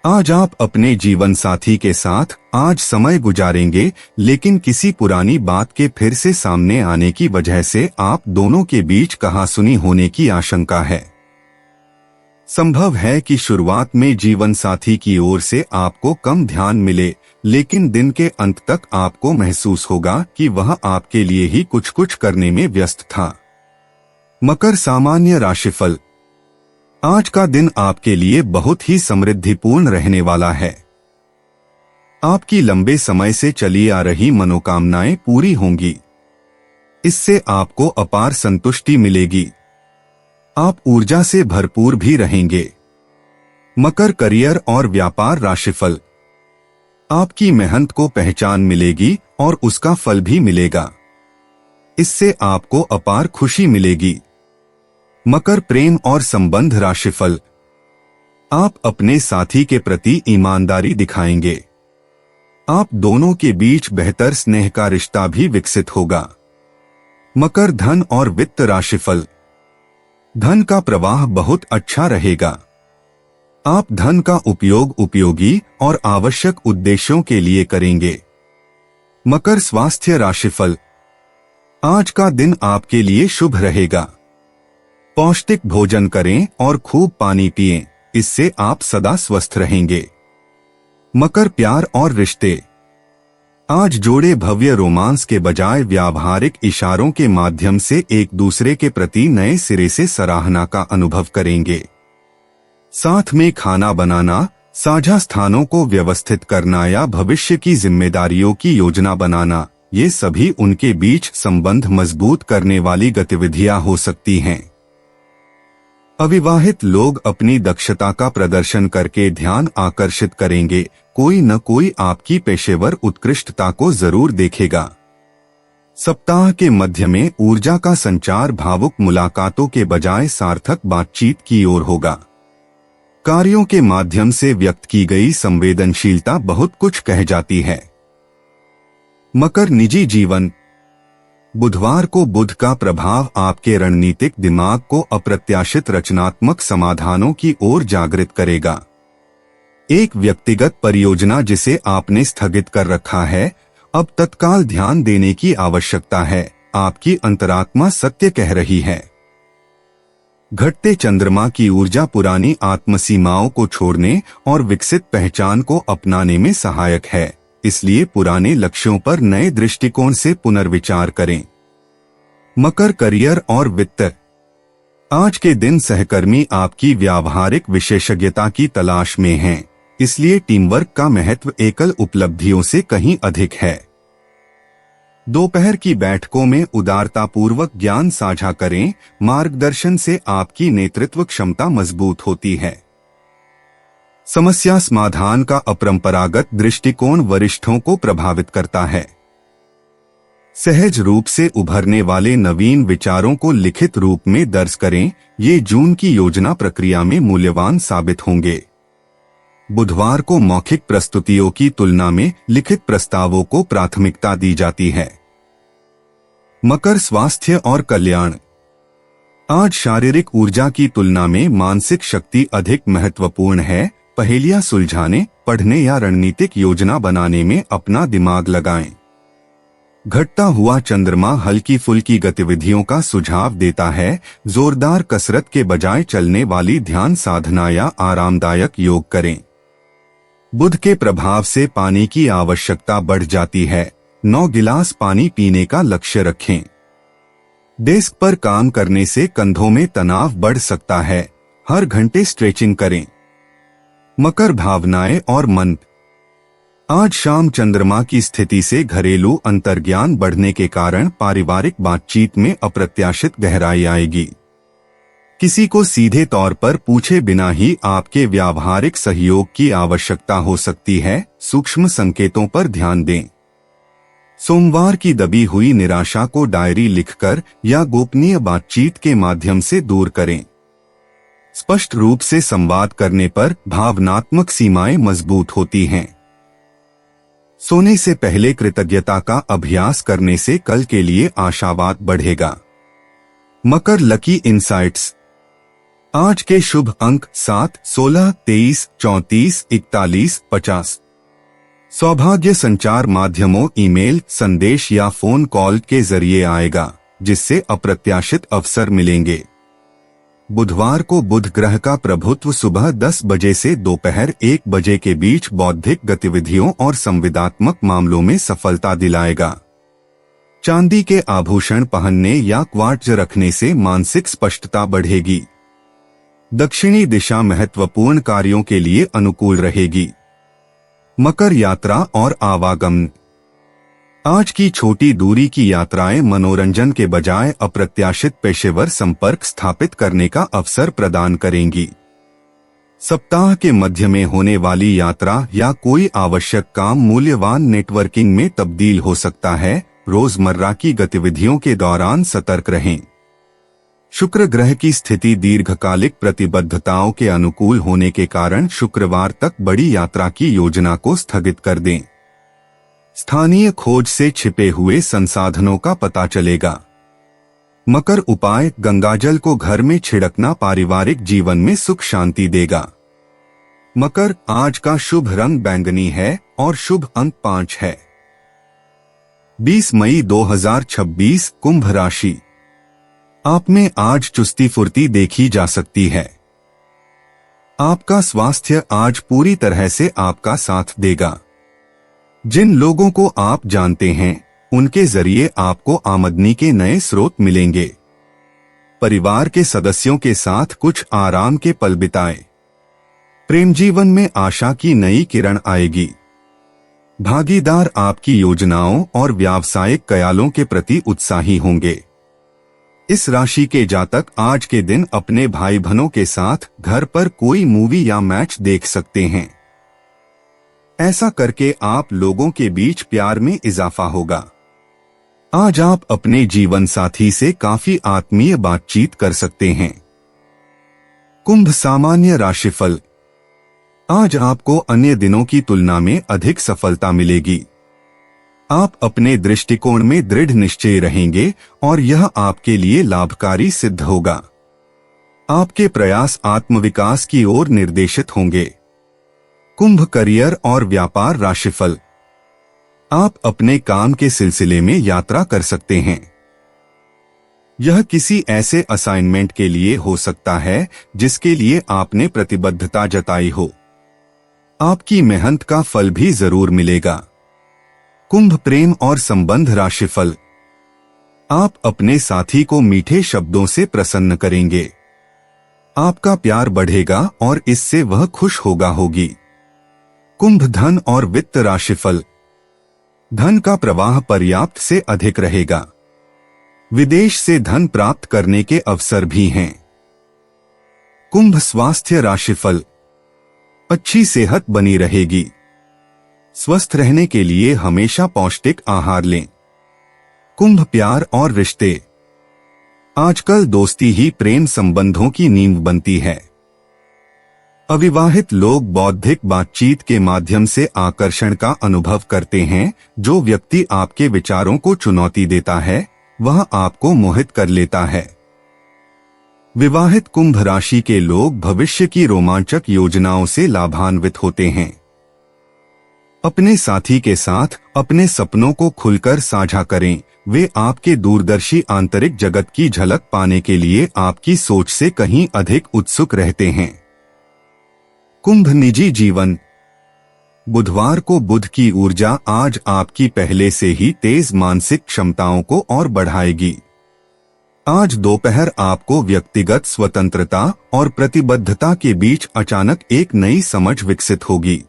आज आप अपने जीवन साथी के साथ आज समय गुजारेंगे, लेकिन किसी पुरानी बात के फिर से सामने आने की वजह से आप दोनों के बीच कहासुनी होने की आशंका है। संभव है कि शुरुआत में जीवन साथी की ओर से आपको कम ध्यान मिले, लेकिन दिन के अंत तक आपको महसूस होगा कि वह आपके लिए ही कुछ कुछ करने में व्यस्त था। मकर सामान्य राशिफल। आज का दिन आपके लिए बहुत ही समृद्धिपूर्ण रहने वाला है। आपकी लंबे समय से चली आ रही मनोकामनाएं पूरी होंगी। इससे आपको अपार संतुष्टि मिलेगी। आप ऊर्जा से भरपूर भी रहेंगे। मकर करियर और व्यापार राशिफल। आपकी मेहनत को पहचान मिलेगी और उसका फल भी मिलेगा। इससे आपको अपार खुशी मिलेगी। मकर प्रेम और संबंध राशिफल। आप अपने साथी के प्रति ईमानदारी दिखाएंगे। आप दोनों के बीच बेहतर स्नेह का रिश्ता भी विकसित होगा। मकर धन और वित्त राशिफल। धन का प्रवाह बहुत अच्छा रहेगा। आप धन का उपयोग उपयोगी और आवश्यक उद्देश्यों के लिए करेंगे। मकर स्वास्थ्य राशिफल। आज का दिन आपके लिए शुभ रहेगा। पौष्टिक भोजन करें और खूब पानी पिएं, इससे आप सदा स्वस्थ रहेंगे। मकर प्यार और रिश्ते। आज जोड़े भव्य रोमांस के बजाय व्यावहारिक इशारों के माध्यम से एक दूसरे के प्रति नए सिरे से सराहना का अनुभव करेंगे। साथ में खाना बनाना, साझा स्थानों को व्यवस्थित करना या भविष्य की जिम्मेदारियों की योजना बनाना, ये सभी उनके बीच संबंध मजबूत करने वाली गतिविधियां हो सकती हैं। अविवाहित लोग अपनी दक्षता का प्रदर्शन करके ध्यान आकर्षित करेंगे। कोई न कोई आपकी पेशेवर उत्कृष्टता को जरूर देखेगा। सप्ताह के मध्य में ऊर्जा का संचार भावुक मुलाकातों के बजाय सार्थक बातचीत की ओर होगा। कार्यों के माध्यम से व्यक्त की गई संवेदनशीलता बहुत कुछ कह जाती है। मकर निजी जीवन। बुधवार को बुध का प्रभाव आपके रणनीतिक दिमाग को अप्रत्याशित रचनात्मक समाधानों की ओर जागृत करेगा। एक व्यक्तिगत परियोजना जिसे आपने स्थगित कर रखा है, अब तत्काल ध्यान देने की आवश्यकता है। आपकी अंतरात्मा सत्य कह रही है। घटते चंद्रमा की ऊर्जा पुरानी आत्मसीमाओं को छोड़ने और विकसित पहचान को अपनाने में सहायक है, इसलिए पुराने लक्ष्यों पर नए दृष्टिकोण से पुनर्विचार करें। मकर करियर और वित्त। आज के दिन सहकर्मी आपकी व्यावहारिक विशेषज्ञता की तलाश में हैं, इसलिए टीमवर्क का महत्व एकल उपलब्धियों से कहीं अधिक है। दोपहर की बैठकों में उदारतापूर्वक ज्ञान साझा करें, मार्गदर्शन से आपकी नेतृत्व क्षमता मजबूत होती है। समस्या समाधान का अपरंपरागत दृष्टिकोण वरिष्ठों को प्रभावित करता है। सहज रूप से उभरने वाले नवीन विचारों को लिखित रूप में दर्ज करें, ये जून की योजना प्रक्रिया में मूल्यवान साबित होंगे। बुधवार को मौखिक प्रस्तुतियों की तुलना में लिखित प्रस्तावों को प्राथमिकता दी जाती है। मकर, स्वास्थ्य और कल्याण। आज शारीरिक ऊर्जा की तुलना में मानसिक शक्ति अधिक महत्वपूर्ण है। पहेलियां सुलझाने, पढ़ने या रणनीतिक योजना बनाने में अपना दिमाग लगाएं। घटता हुआ चंद्रमा हल्की फुल्की गतिविधियों का सुझाव देता है। जोरदार कसरत के बजाय चलने वाली ध्यान साधना या आरामदायक योग करें। बुध के प्रभाव से पानी की आवश्यकता बढ़ जाती है। 9 गिलास पानी पीने का लक्ष्य रखें। डेस्क पर काम करने से कंधों में तनाव बढ़ सकता है। हर घंटे स्ट्रेचिंग करें। मकर, भावनाएं और मन। आज शाम चंद्रमा की स्थिति से घरेलू अंतर्ज्ञान बढ़ने के कारण पारिवारिक बातचीत में अप्रत्याशित गहराई आएगी। किसी को सीधे तौर पर पूछे बिना ही आपके व्यावहारिक सहयोग की आवश्यकता हो सकती है। सूक्ष्म संकेतों पर ध्यान दें। सोमवार की दबी हुई निराशा को डायरी लिखकर या गोपनीय बातचीत के माध्यम से दूर करें। स्पष्ट रूप से संवाद करने पर भावनात्मक सीमाएं मजबूत होती हैं। सोने से पहले कृतज्ञता का अभ्यास करने से कल के लिए आशावाद बढ़ेगा। मकर, लकी इनसाइट्स। आज के शुभ अंक 7, 16, 23, 34, 41, 50। सौभाग्य संचार माध्यमों, ईमेल, संदेश या फोन कॉल के जरिए आएगा, जिससे अप्रत्याशित अवसर मिलेंगे। बुधवार को बुध ग्रह का प्रभुत्व सुबह 10 बजे से दोपहर 1 बजे के बीच बौद्धिक गतिविधियों और संविदात्मक मामलों में सफलता दिलाएगा। चांदी के आभूषण पहनने या क्वार्ट्ज रखने से मानसिक स्पष्टता बढ़ेगी। दक्षिणी दिशा महत्वपूर्ण कार्यों के लिए अनुकूल रहेगी। मकर, यात्रा और आवागमन। आज की छोटी दूरी की यात्राएं मनोरंजन के बजाय अप्रत्याशित पेशेवर संपर्क स्थापित करने का अवसर प्रदान करेंगी। सप्ताह के मध्य में होने वाली यात्रा या कोई आवश्यक काम मूल्यवान नेटवर्किंग में तब्दील हो सकता है। रोजमर्रा की गतिविधियों के दौरान सतर्क रहें। शुक्र ग्रह की स्थिति दीर्घकालिक प्रतिबद्धताओं के अनुकूल होने के कारण शुक्रवार तक बड़ी यात्रा की योजना को स्थगित कर दें। स्थानीय खोज से छिपे हुए संसाधनों का पता चलेगा। मकर, उपाय, गंगाजल को घर में छिड़कना पारिवारिक जीवन में सुख शांति देगा। मकर, आज का शुभ रंग बैंगनी है और शुभ अंक 5 है। 20 मई 2026, कुंभ राशि। आप में आज चुस्ती फुर्ती देखी जा सकती है। आपका स्वास्थ्य आज पूरी तरह से आपका साथ देगा। जिन लोगों को आप जानते हैं उनके जरिए आपको आमदनी के नए स्रोत मिलेंगे। परिवार के सदस्यों के साथ कुछ आराम के पल बिताएं। प्रेम जीवन में आशा की नई किरण आएगी। भागीदार आपकी योजनाओं और व्यावसायिक कयालों के प्रति उत्साही होंगे। इस राशि के जातक आज के दिन अपने भाई बहनों के साथ घर पर कोई मूवी या मैच देख सकते हैं। ऐसा करके आप लोगों के बीच प्यार में इजाफा होगा। आज आप अपने जीवन साथी से काफी आत्मीय बातचीत कर सकते हैं। कुंभ, सामान्य राशिफल। आज आपको अन्य दिनों की तुलना में अधिक सफलता मिलेगी। आप अपने दृष्टिकोण में दृढ़ निश्चयी रहेंगे और यह आपके लिए लाभकारी सिद्ध होगा। आपके प्रयास आत्मविकास की ओर निर्देशित होंगे। कुंभ, करियर और व्यापार राशिफल। आप अपने काम के सिलसिले में यात्रा कर सकते हैं। यह किसी ऐसे असाइनमेंट के लिए हो सकता है जिसके लिए आपने प्रतिबद्धता जताई हो। आपकी मेहनत का फल भी जरूर मिलेगा। कुंभ, प्रेम और संबंध राशिफल। आप अपने साथी को मीठे शब्दों से प्रसन्न करेंगे। आपका प्यार बढ़ेगा और इससे वह खुश होगी। कुंभ, धन और वित्त राशिफल। धन का प्रवाह पर्याप्त से अधिक रहेगा। विदेश से धन प्राप्त करने के अवसर भी हैं। कुंभ, स्वास्थ्य राशिफल। अच्छी सेहत बनी रहेगी। स्वस्थ रहने के लिए हमेशा पौष्टिक आहार लें। कुंभ, प्यार और रिश्ते। आजकल दोस्ती ही प्रेम संबंधों की नींव बनती है। अविवाहित लोग बौद्धिक बातचीत के माध्यम से आकर्षण का अनुभव करते हैं। जो व्यक्ति आपके विचारों को चुनौती देता है वह आपको मोहित कर लेता है। विवाहित कुंभ राशि के लोग भविष्य की रोमांचक योजनाओं से लाभान्वित होते हैं। अपने साथी के साथ अपने सपनों को खुलकर साझा करें। वे आपके दूरदर्शी आंतरिक जगत की झलक पाने के लिए आपकी सोच से कहीं अधिक उत्सुक रहते हैं। कुंभ निजी जीवन। बुधवार को बुध की ऊर्जा आज आपकी पहले से ही तेज मानसिक क्षमताओं को और बढ़ाएगी। आज दोपहर आपको व्यक्तिगत स्वतंत्रता और प्रतिबद्धता के बीच अचानक एक नई समझ विकसित होगी।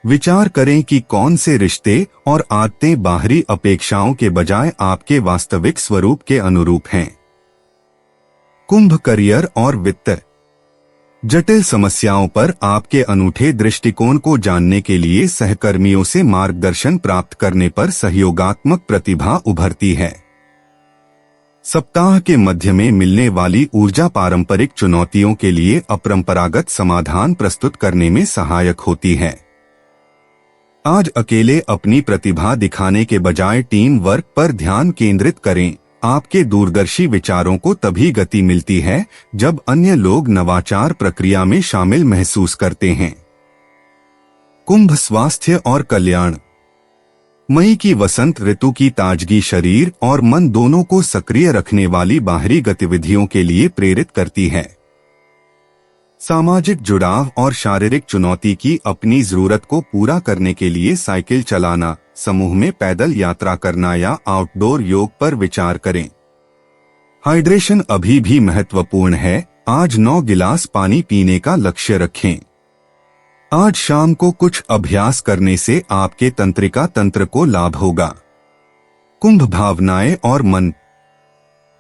विचार करें कि कौन से रिश्ते और आदतें बाहरी अपेक्षाओं के बजाय आपके वास्तविक स्वरूप के अनुरूप हैं। कुंभ करियर और वित्त। जटिल समस्याओं पर आपके अनूठे दृष्टिकोण को जानने के लिए सहकर्मियों से मार्गदर्शन प्राप्त करने पर सहयोगात्मक प्रतिभा उभरती है। सप्ताह के मध्य में मिलने वाली ऊर्जा पारंपरिक चुनौतियों के लिए अपरंपरागत समाधान प्रस्तुत करने में सहायक होती है। आज अकेले अपनी प्रतिभा दिखाने के बजाय टीम वर्क पर ध्यान केंद्रित करें। आपके दूरदर्शी विचारों को तभी गति मिलती है जब अन्य लोग नवाचार प्रक्रिया में शामिल महसूस करते हैं। कुंभ स्वास्थ्य और कल्याण। मई की वसंत ऋतु की ताजगी शरीर और मन दोनों को सक्रिय रखने वाली बाहरी गतिविधियों के लिए प्रेरित करती है। सामाजिक जुड़ाव और शारीरिक चुनौती की अपनी जरूरत को पूरा करने के लिए साइकिल चलाना, समूह में पैदल यात्रा करना या आउटडोर योग पर विचार करें। हाइड्रेशन अभी भी महत्वपूर्ण है। आज 9 गिलास पानी पीने का लक्ष्य रखें। आज शाम को कुछ अभ्यास करने से आपके तंत्रिका तंत्र को लाभ होगा। कुंभ भावनाएं और मन।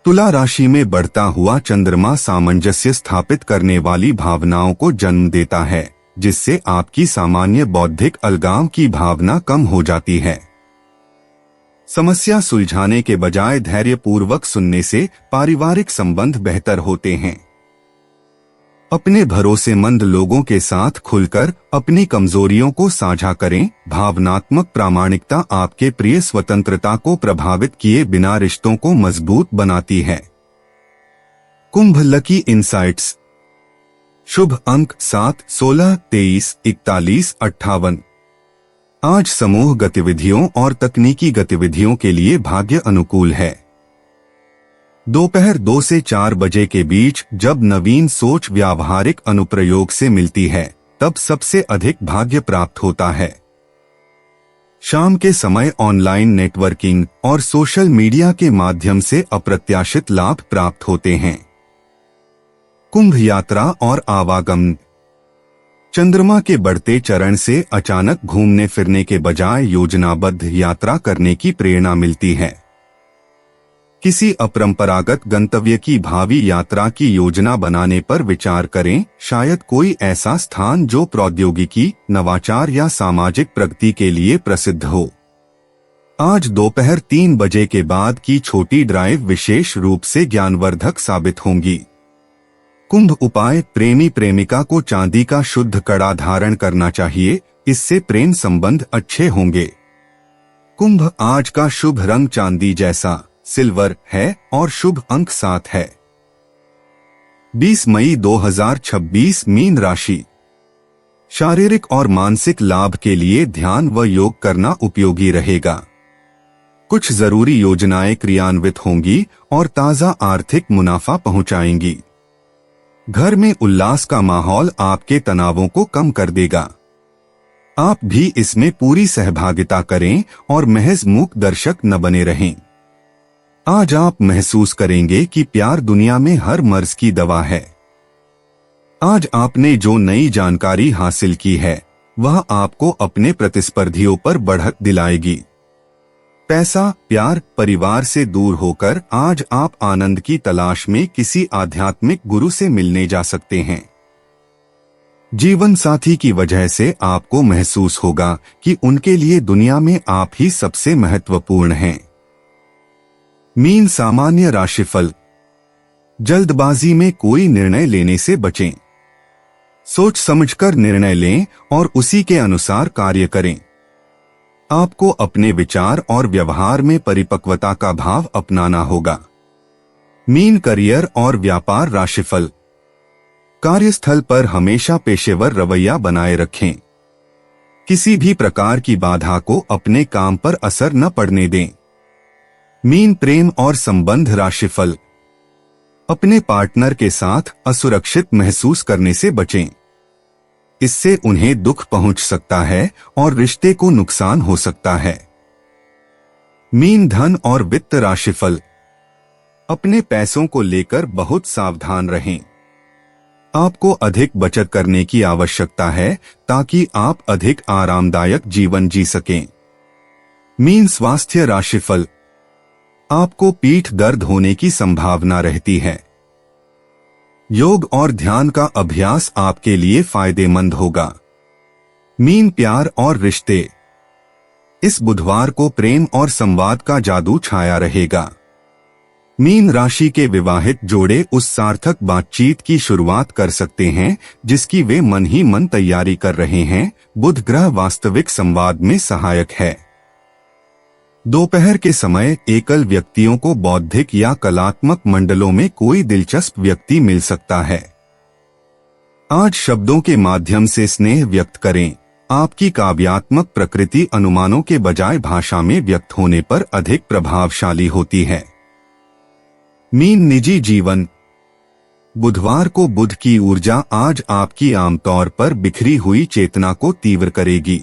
तुला राशि में बढ़ता हुआ चंद्रमा सामंजस्य स्थापित करने वाली भावनाओं को जन्म देता है, जिससे आपकी सामान्य बौद्धिक अलगाव की भावना कम हो जाती है। समस्या सुलझाने के बजाय धैर्यपूर्वक सुनने से पारिवारिक संबंध बेहतर होते हैं। अपने भरोसेमंद लोगों के साथ खुलकर अपनी कमजोरियों को साझा करें। भावनात्मक प्रामाणिकता आपके प्रिय स्वतंत्रता को प्रभावित किए बिना रिश्तों को मजबूत बनाती है। कुंभ लकी इंसाइट्स। शुभ अंक 7, 16, 23, 41, 58। आज समूह गतिविधियों और तकनीकी गतिविधियों के लिए भाग्य अनुकूल है। दोपहर 2 से 4 बजे के बीच जब नवीन सोच व्यावहारिक अनुप्रयोग से मिलती है तब सबसे अधिक भाग्य प्राप्त होता है। शाम के समय ऑनलाइन नेटवर्किंग और सोशल मीडिया के माध्यम से अप्रत्याशित लाभ प्राप्त होते हैं। कुंभ यात्रा और आवागमन। चंद्रमा के बढ़ते चरण से अचानक घूमने फिरने के बजाय योजनाबद्ध यात्रा करने की प्रेरणा मिलती है। किसी अपरंपरागत गंतव्य की भावी यात्रा की योजना बनाने पर विचार करें। शायद कोई ऐसा स्थान जो प्रौद्योगिकी, नवाचार या सामाजिक प्रगति के लिए प्रसिद्ध हो। आज दोपहर 3 बजे के बाद की छोटी ड्राइव विशेष रूप से ज्ञानवर्धक साबित होंगी। कुंभ उपाय। प्रेमी प्रेमिका को चांदी का शुद्ध कड़ा धारण करना चाहिए, इससे प्रेम संबंध अच्छे होंगे। कुंभ आज का शुभ रंग चांदी जैसा सिल्वर है और शुभ अंक 7 है। 20 मई 2026 मीन राशि। शारीरिक और मानसिक लाभ के लिए ध्यान व योग करना उपयोगी रहेगा। कुछ जरूरी योजनाएं क्रियान्वित होंगी और ताजा आर्थिक मुनाफा पहुंचाएंगी। घर में उल्लास का माहौल आपके तनावों को कम कर देगा। आप भी इसमें पूरी सहभागिता करें और महज मूक दर्शक न बने रहें। आज आप महसूस करेंगे कि प्यार दुनिया में हर मर्ज की दवा है। आज आपने जो नई जानकारी हासिल की है वह आपको अपने प्रतिस्पर्धियों पर बढ़त दिलाएगी। पैसा, प्यार, परिवार से दूर होकर आज आप आनंद की तलाश में किसी आध्यात्मिक गुरु से मिलने जा सकते हैं। जीवन साथी की वजह से आपको महसूस होगा कि उनके लिए दुनिया में आप ही सबसे महत्वपूर्ण हैं। मीन सामान्य राशिफल। जल्दबाजी में कोई निर्णय लेने से बचें। सोच समझकर निर्णय लें और उसी के अनुसार कार्य करें। आपको अपने विचार और व्यवहार में परिपक्वता का भाव अपनाना होगा। मीन करियर और व्यापार राशिफल। कार्यस्थल पर हमेशा पेशेवर रवैया बनाए रखें। किसी भी प्रकार की बाधा को अपने काम पर असर न पड़ने दें। मीन प्रेम और संबंध राशिफल। अपने पार्टनर के साथ असुरक्षित महसूस करने से बचें। इससे उन्हें दुख पहुंच सकता है और रिश्ते को नुकसान हो सकता है। मीन धन और वित्त राशिफल। अपने पैसों को लेकर बहुत सावधान रहें। आपको अधिक बचत करने की आवश्यकता है ताकि आप अधिक आरामदायक जीवन जी सकें। मीन स्वास्थ्य राशिफल। आपको पीठ दर्द होने की संभावना रहती है। योग और ध्यान का अभ्यास आपके लिए फायदेमंद होगा। मीन प्यार और रिश्ते। इस बुधवार को प्रेम और संवाद का जादू छाया रहेगा। मीन राशि के विवाहित जोड़े उस सार्थक बातचीत की शुरुआत कर सकते हैं जिसकी वे मन ही मन तैयारी कर रहे हैं। बुध ग्रह वास्तविक संवाद में सहायक है। दोपहर के समय एकल व्यक्तियों को बौद्धिक या कलात्मक मंडलों में कोई दिलचस्प व्यक्ति मिल सकता है। आज शब्दों के माध्यम से स्नेह व्यक्त करें। आपकी काव्यात्मक प्रकृति अनुमानों के बजाय भाषा में व्यक्त होने पर अधिक प्रभावशाली होती है। मीन निजी जीवन। बुधवार को बुध की ऊर्जा आज आपकी आमतौर पर बिखरी हुई चेतना को तीव्र करेगी।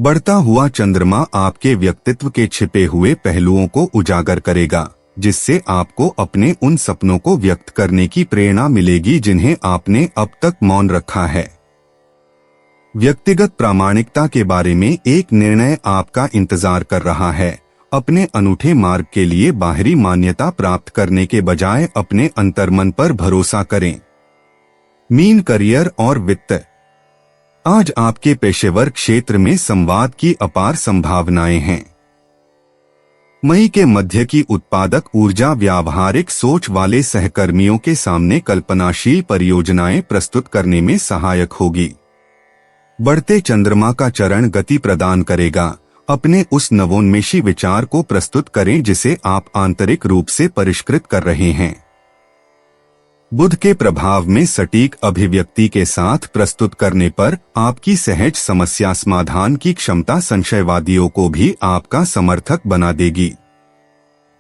बढ़ता हुआ चंद्रमा आपके व्यक्तित्व के छिपे हुए पहलुओं को उजागर करेगा, जिससे आपको अपने उन सपनों को व्यक्त करने की प्रेरणा मिलेगी जिन्हें आपने अब तक मौन रखा है। व्यक्तिगत प्रामाणिकता के बारे में एक निर्णय आपका इंतजार कर रहा है। अपने अनूठे मार्ग के लिए बाहरी मान्यता प्राप्त करने के बजाय अपने अंतर्मन पर भरोसा करें। मीन करियर और वित्त। आज आपके पेशेवर क्षेत्र में संवाद की अपार संभावनाएं हैं। मई के मध्य की उत्पादक ऊर्जा व्यावहारिक सोच वाले सहकर्मियों के सामने कल्पनाशील परियोजनाएं प्रस्तुत करने में सहायक होगी। बढ़ते चंद्रमा का चरण गति प्रदान करेगा। अपने उस नवोन्मेषी विचार को प्रस्तुत करें जिसे आप आंतरिक रूप से परिष्कृत कर रहे हैं। बुध के प्रभाव में सटीक अभिव्यक्ति के साथ प्रस्तुत करने पर आपकी सहज समस्या समाधान की क्षमता संशयवादियों को भी आपका समर्थक बना देगी।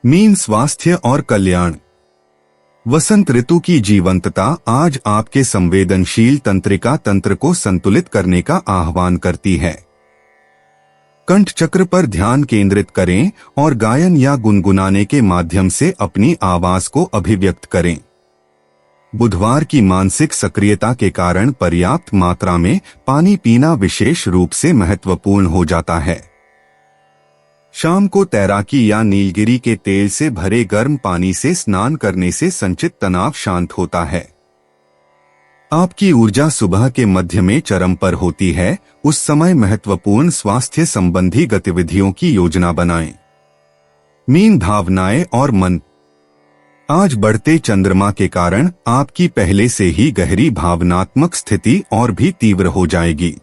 मीन स्वास्थ्य और कल्याण। वसंत ऋतु की जीवंतता आज आपके संवेदनशील तंत्रिका तंत्र को संतुलित करने का आह्वान करती है। कंठ चक्र पर ध्यान केंद्रित करें और गायन या गुनगुनाने के माध्यम से अपनी आवाज को अभिव्यक्त करें। बुधवार की मानसिक सक्रियता के कारण पर्याप्त मात्रा में पानी पीना विशेष रूप से महत्वपूर्ण हो जाता है। शाम को तैराकी या नीलगिरी के तेल से भरे गर्म पानी से स्नान करने से संचित तनाव शांत होता है। आपकी ऊर्जा सुबह के मध्य में चरम पर होती है। उस समय महत्वपूर्ण स्वास्थ्य संबंधी गतिविधियों की योजना बनाएं। मीन भावनाएं और मन। आज बढ़ते चंद्रमा के कारण आपकी पहले से ही गहरी भावनात्मक स्थिति और भी तीव्र हो जाएगी।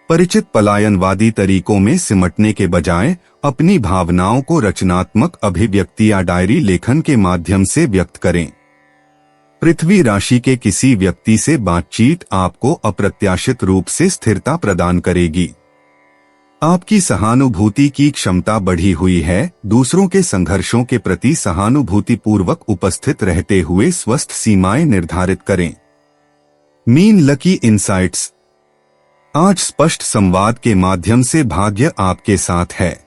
परिचित पलायनवादी तरीकों में सिमटने के बजाय अपनी भावनाओं को रचनात्मक अभिव्यक्ति या डायरी लेखन के माध्यम से व्यक्त करें। पृथ्वी राशि के किसी व्यक्ति से बातचीत आपको अप्रत्याशित रूप से स्थिरता प्रदान करेगी। आपकी सहानुभूति की क्षमता बढ़ी हुई है। दूसरों के संघर्षों के प्रति सहानुभूतिपूर्वक उपस्थित रहते हुए स्वस्थ सीमाएं निर्धारित करें। Mean lucky insights. आज स्पष्ट संवाद के माध्यम से भाग्य आपके साथ है।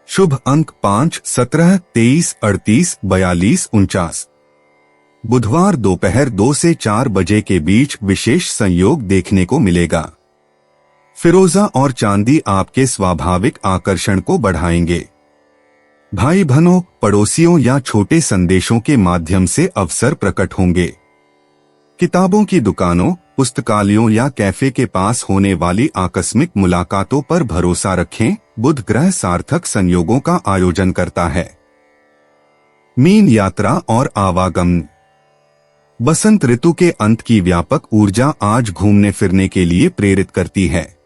शुभ अंक 5, 17, 23, 38, 42, 49। बुधवार दोपहर 2 से 4 बजे के बीच विशेष संयोग देखने को मिलेगा। फिरोजा और चांदी आपके स्वाभाविक आकर्षण को बढ़ाएंगे। भाई बहनों, पड़ोसियों या छोटे संदेशों के माध्यम से अवसर प्रकट होंगे। किताबों की दुकानों, पुस्तकालयों या कैफे के पास होने वाली आकस्मिक मुलाकातों पर भरोसा रखें। बुध ग्रह सार्थक संयोगों का आयोजन करता है। मीन यात्रा और आवागमन। बसंत ऋतु के अंत की व्यापक ऊर्जा आज घूमने फिरने के लिए प्रेरित करती है।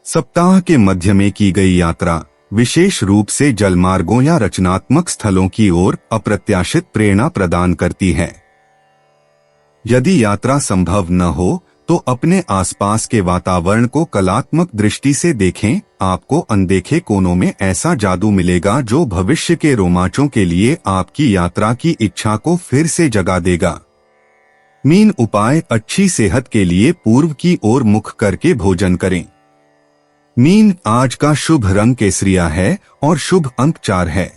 सप्ताह के मध्य में की गई यात्रा विशेष रूप से जलमार्गों या रचनात्मक स्थलों की ओर अप्रत्याशित प्रेरणा प्रदान करती है। यदि यात्रा संभव न हो तो अपने आसपास के वातावरण को कलात्मक दृष्टि से देखें। आपको अनदेखे कोनों में ऐसा जादू मिलेगा जो भविष्य के रोमांचों के लिए आपकी यात्रा की इच्छा को फिर से जगा देगा। मीन उपाय, अच्छी सेहत के लिए पूर्व की ओर मुख करके भोजन करें। मीन, आज का शुभ रंग केसरिया है और शुभ अंक 4 है।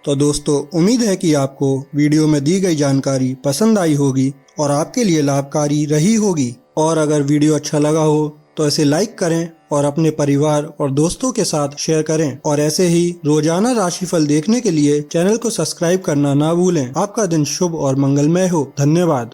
तो दोस्तों, उम्मीद है कि आपको वीडियो में दी गई जानकारी पसंद आई होगी और आपके लिए लाभकारी रही होगी। और अगर वीडियो अच्छा लगा हो तो इसे लाइक करें और अपने परिवार और दोस्तों के साथ शेयर करें। और ऐसे ही रोजाना राशिफल देखने के लिए चैनल को सब्सक्राइब करना ना भूलें। आपका दिन शुभ और मंगलमय हो। धन्यवाद।